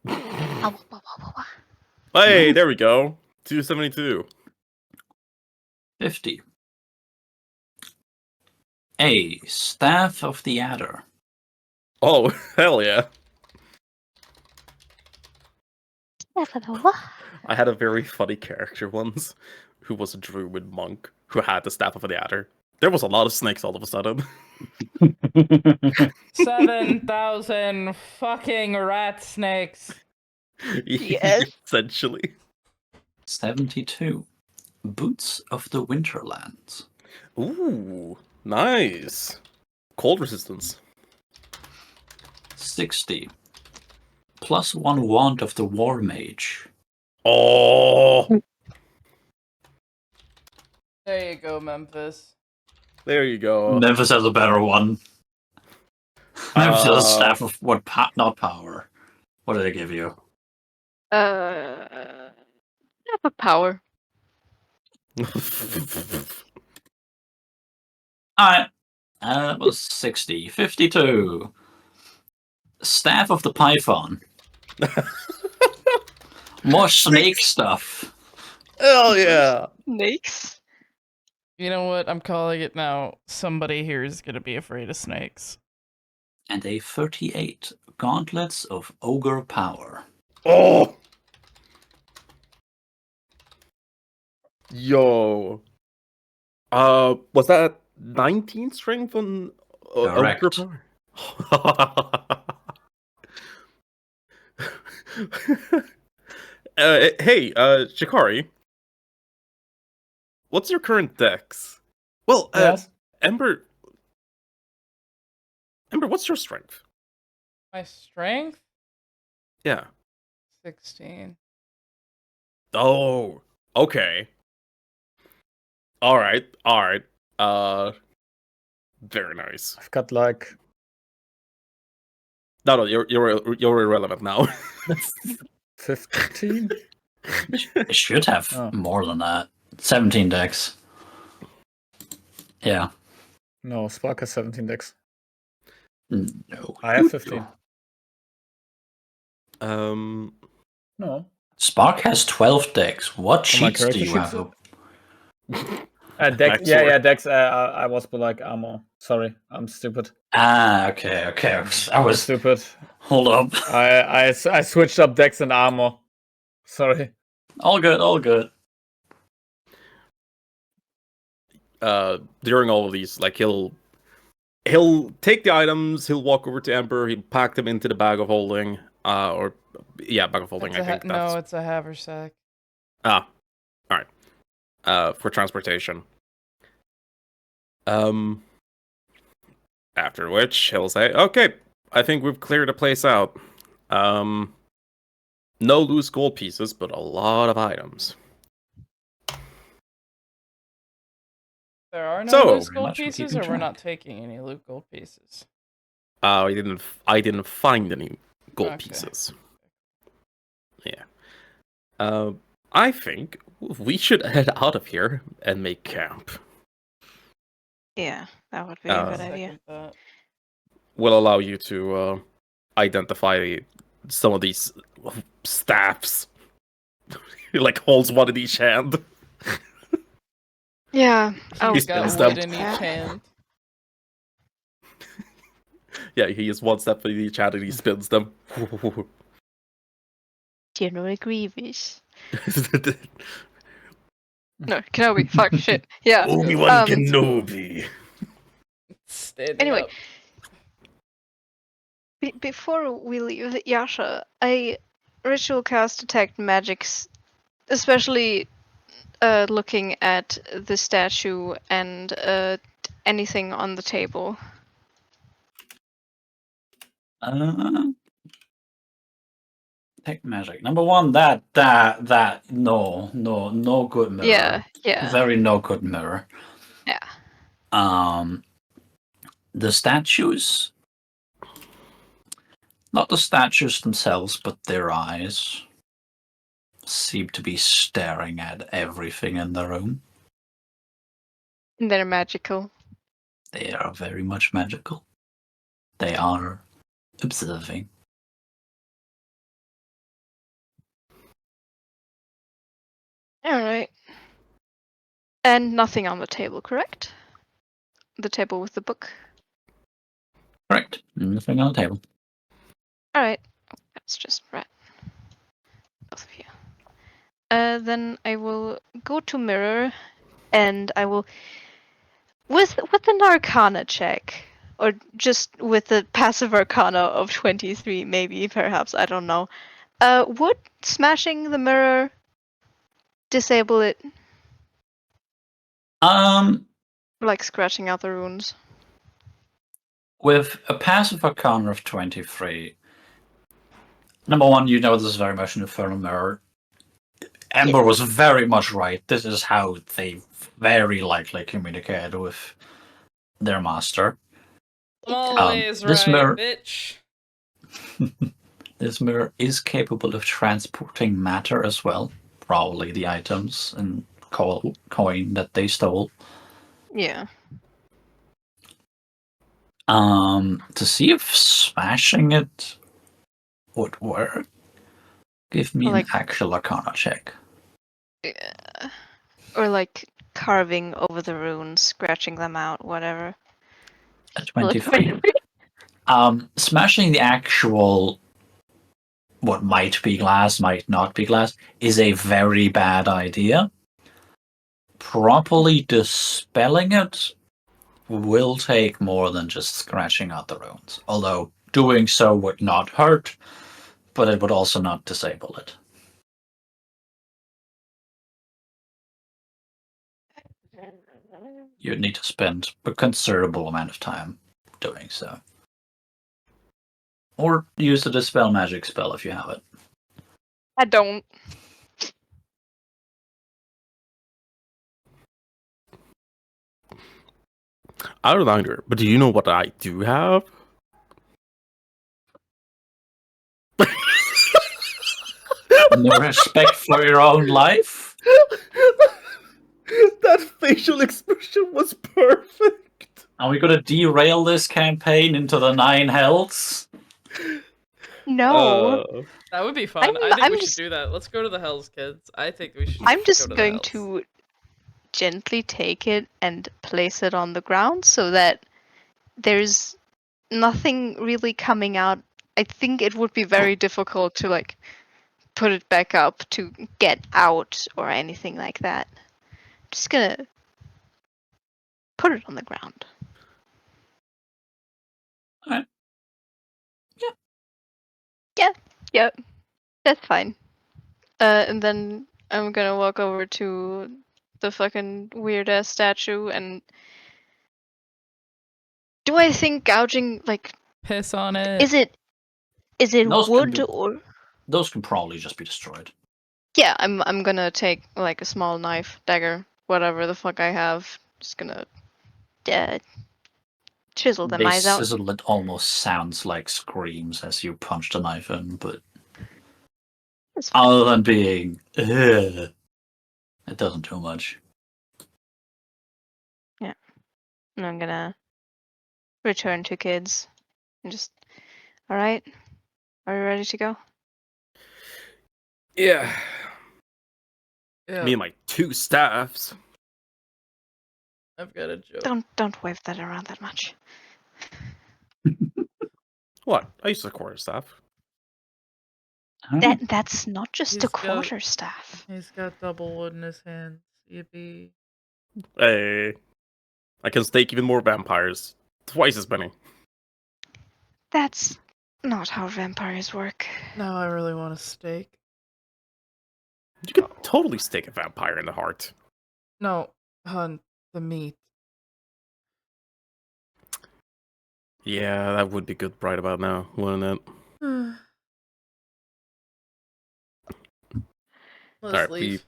brr. Hey, there we go. 272. 50. A Staff of the Adder. Oh, hell yeah. I had a very funny character once who was a druid monk who had the Staff of the Adder. There was a lot of snakes all of a sudden. 7,000 fucking rat snakes. Yes. Essentially. 72. Boots of the Winterlands. Ooh, nice. Cold resistance. 60. +1 wand of the War Mage. Oh, There you go, Memphis. there you go. Memphis has a better one. Memphis has a staff of what? Not power. What did they give you? Have a power. Alright. That was 60. 52. Staff of the Python. More snake stuff. Hell yeah. Snakes? You know what? I'm calling it now. Somebody here is gonna be afraid of snakes. And a 38. Gauntlets of Ogre Power. Oh. Yo. Was that 19 strength on Correct. Ogre Power? Hey, Shikari. what's your current dex? Well, Yes. Ember, what's your strength? My strength? Yeah. 16. Oh, okay. All right. Very nice. I've got like No, you're irrelevant now. 15. It should have Oh. more than that. 17 decks. Yeah. No, Spark has 17 decks. No. I have 15. No. Spark has 12 decks. What On my cheats do character you sheets? have? Dex. Backsword. Yeah, Dex. I was like armor. Sorry, I'm stupid. Okay. I was Stupid. Hold up. I switched up Dex and armor. Sorry. All good. During all of these, like he'll take the items, he'll walk over to Ember, he'll pack them into the bag of holding, bag of holding. It's I think that's no, it's a haversack. all right. For transportation. After which he'll say, "Okay, I think we've cleared the place out. No loose gold pieces, but a lot of items." There are no So, loose very gold much for pieces, keeping or we're not track. taking any loose gold pieces. I didn't find any gold Okay. pieces. Yeah. I think we should head out of here and make camp. Yeah, that would be a good idea. Second thought. Will allow you to identify some of these staffs. He like holds one in each hand. Yeah, He's I'll got spin wood them. in each hand. Yeah, he has one step in each hand and he spins them. General Grievous. No, Kenobi. Fuck shit. Yeah. Obi-Wan Kenobi. Stand Anyway. up. Before we leave Yasha, I ritual cast detect magics, especially looking at the statue and anything on the table. Take magic. Number one, no good mirror. Yeah. Very no good mirror. Yeah. The statues, not the statues themselves, but their eyes seem to be staring at everything in the room. And they're magical. They are very much magical. They are observing. Alright. And nothing on the table, correct? The table with the book. Correct. Nothing on the table. Alright. That's just right. Both of you. Then I will go to mirror and I will with an arcana check. Or just with the passive arcana of 23, maybe, perhaps, I don't know. Would smashing the mirror disable it? Like scratching out the runes? With a passive arcana of 23, number one, you know this is very much an infernal mirror. Ember was very much right. This is how they very likely communicated with their master. Always this right, mirror- bitch. This mirror is capable of transporting matter as well. Probably the items and coin that they stole. Yeah. To see if smashing it would work, give me an actual arcana check. Yeah. Or like carving over the runes, scratching them out, whatever. A 23. Smashing the actual what might be glass, might not be glass, is a very bad idea. Properly dispelling it will take more than just scratching out the runes. Although doing so would not hurt, but it would also not disable it. you'd need to spend a considerable amount of time doing so. Or use the Dispel Magic spell if you have it. I don't. I don't either, but do you know what I do have? No respect for your own life? That facial expression was perfect. Are we gonna derail this campaign into the 9 hells? No. That would be fun. I think we should do that. Let's go to the Hells, kids. I think we should. I'm go just to the going Hells. to gently take it and place it on the ground so that there's nothing really coming out. I think it would be very difficult to like put it back up to get out or anything like that. Just gonna put it on the ground. Alright. Yep, that's fine. And then I'm gonna walk over to the fucking weird ass statue and do I think gouging like Piss on it. is it Those wood can or Those can probably just be destroyed. yeah, I'm gonna take like a small knife, dagger, whatever the fuck I have. Just gonna chisel them eyes This out. sizzle that almost sounds like screams as you punch the knife in, but That's fine. other than being, ugh, it doesn't do much. And I'm gonna return to kids and just alright. Are you ready to go? Yeah. Yeah, Me and my 2 staffs. I've got a joke. Don't wave that around that much. What? I used a quarterstaff. That's not just He's a got- quarter staff. He's got double wood in his hands. Yippee. Hey. I can stake even more vampires. Twice as many. That's not how vampires work. Now I really want a steak. You could totally stake a vampire in the heart. No, hunt the meat. Yeah, that would be good right about now, wouldn't it? Let's Alright, leave.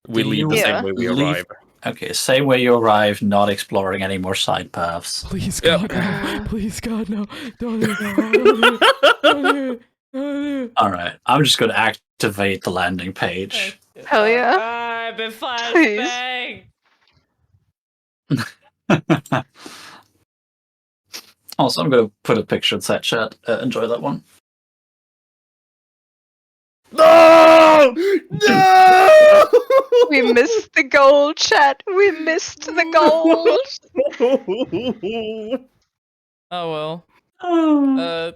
we Do leave you the same Yeah. way we leave- arrive. Okay, same way you arrived, not exploring any more side paths. Please, Yep. God, no. Please, God, no. Don't do it. Don't do it. Don't do it. Alright, I'm just gonna activate the landing page. Hell yeah. I've been flashbang. Also, I'm gonna put a picture in that chat. Enjoy that one. No! No! We missed the goal, chat. We missed the goal. Oh well.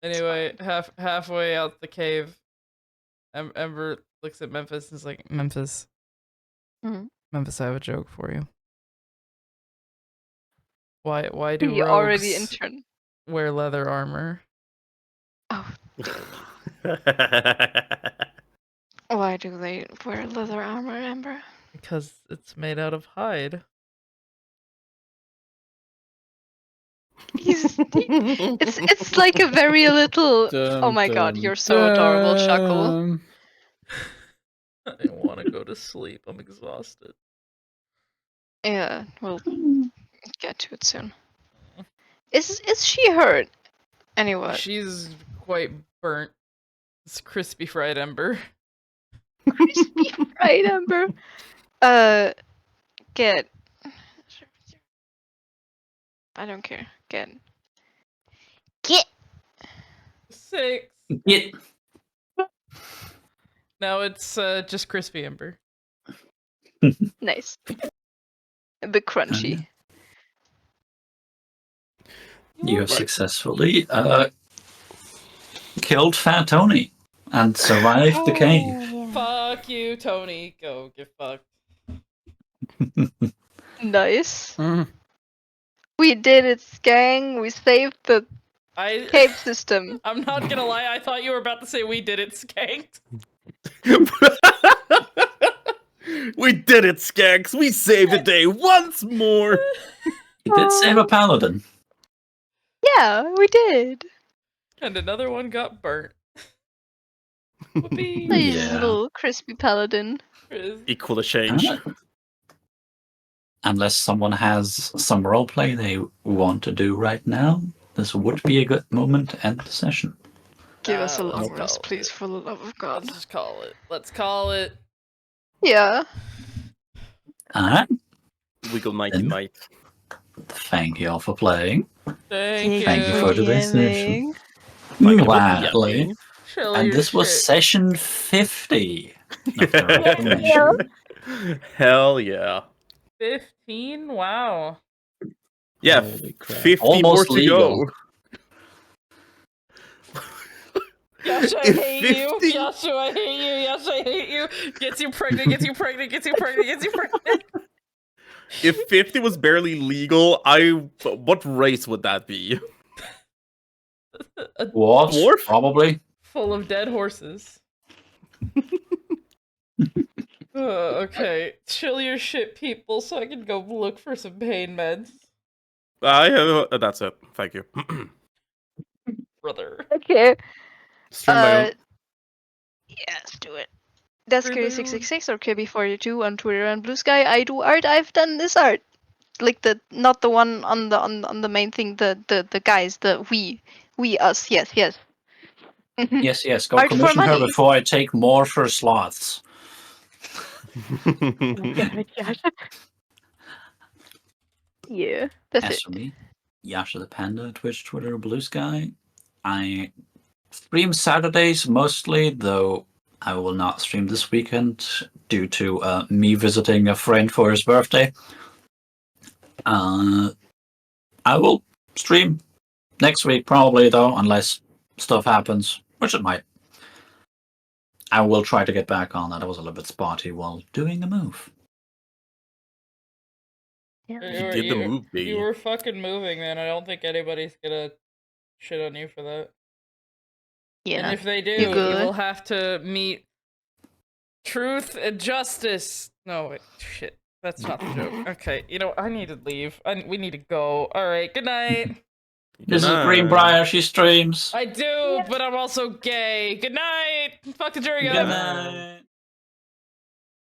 Anyway, halfway out the cave, Ember looks at Memphis and is like, Memphis. Mhm. Memphis, I have a joke for you. Why do We rogues already intern. wear leather armor? Oh, why do they wear leather armor, Amber? Because it's made out of hide. It's like a very little. Oh my god, you're so adorable, Shuckle. I want to go to sleep. I'm exhausted. Yeah, we'll get to it soon. Is she hurt? Anyway, She's quite burnt. It's crispy fried ember. crispy fried Amber. Get. I don't care. Get. 6. Yeah. Now it's just crispy ember. Nice. A bit crunchy. You have successfully killed Fat Tony and survived the cave. Fuck you, Tony. Go get fucked. Nice. Mm. We did it, gang. We saved the cave system. I'm not gonna lie, I thought you were about to say we did it, skanked. We We did it, Skeks! We saved the day once more! You did save a paladin. Yeah, we did. And another one got burnt. Whoopee. Nice Yeah. little crispy paladin. Equal exchange. Unless someone has some roleplay they want to do right now, this would be a good moment to end the session. Give us a Let's long call rest, it. please, for the love of God. Let's just call it. Let's call it. Yeah. Alright, We go nighty Then- night. thank you all for playing. Thank Thank you for today's session. Thank you for Gladly. DMing. Chill And your this was shit. session 50 of the Reclamation. Hell yeah. 15? Wow. Yeah, Holy crap. 50 Almost more to legal. go. Josh, I If hate you. 50 Joshua, I hate you. Josh, I hate you. Gets you pregnant, gets you pregnant, gets you pregnant, gets you pregnant. If 50 was barely legal, what race would that be? A Dwarves, Dwarf? probably. full of dead horses. Okay, chill your shit, people, so I can go look for some pain meds. That's it. Thank you. Brother. Okay. Stream my own. Yeah, let's do it. That's Kirby666 or Kirby42 on Twitter and Blue Sky. I do art. I've done this art, like not the one on the main thing. The guys. The we us. Yes. Yes, go Art for commission her money. before I take more for sloths. Yeah, that's As it. for me, Yasha the Panda, Twitch, Twitter, Blue Sky. I stream Saturdays mostly, though I will not stream this weekend due to me visiting a friend for his birthday. I will stream next week probably, though, unless stuff happens, which it might. I will try to get back on that. I was a little bit spotty while doing the move. He did the move, You baby. were fucking moving, man. I don't think anybody's gonna shit on you for that. Yeah. And if they do, You're you good. will have to meet truth and justice. No, wait, shit. That's not the joke. Okay, you know, I need to leave. We need to go. Alright, good night. This is Greenbrier, she streams. I do, but I'm also gay. Good night. Fuck the jury Good guys. night.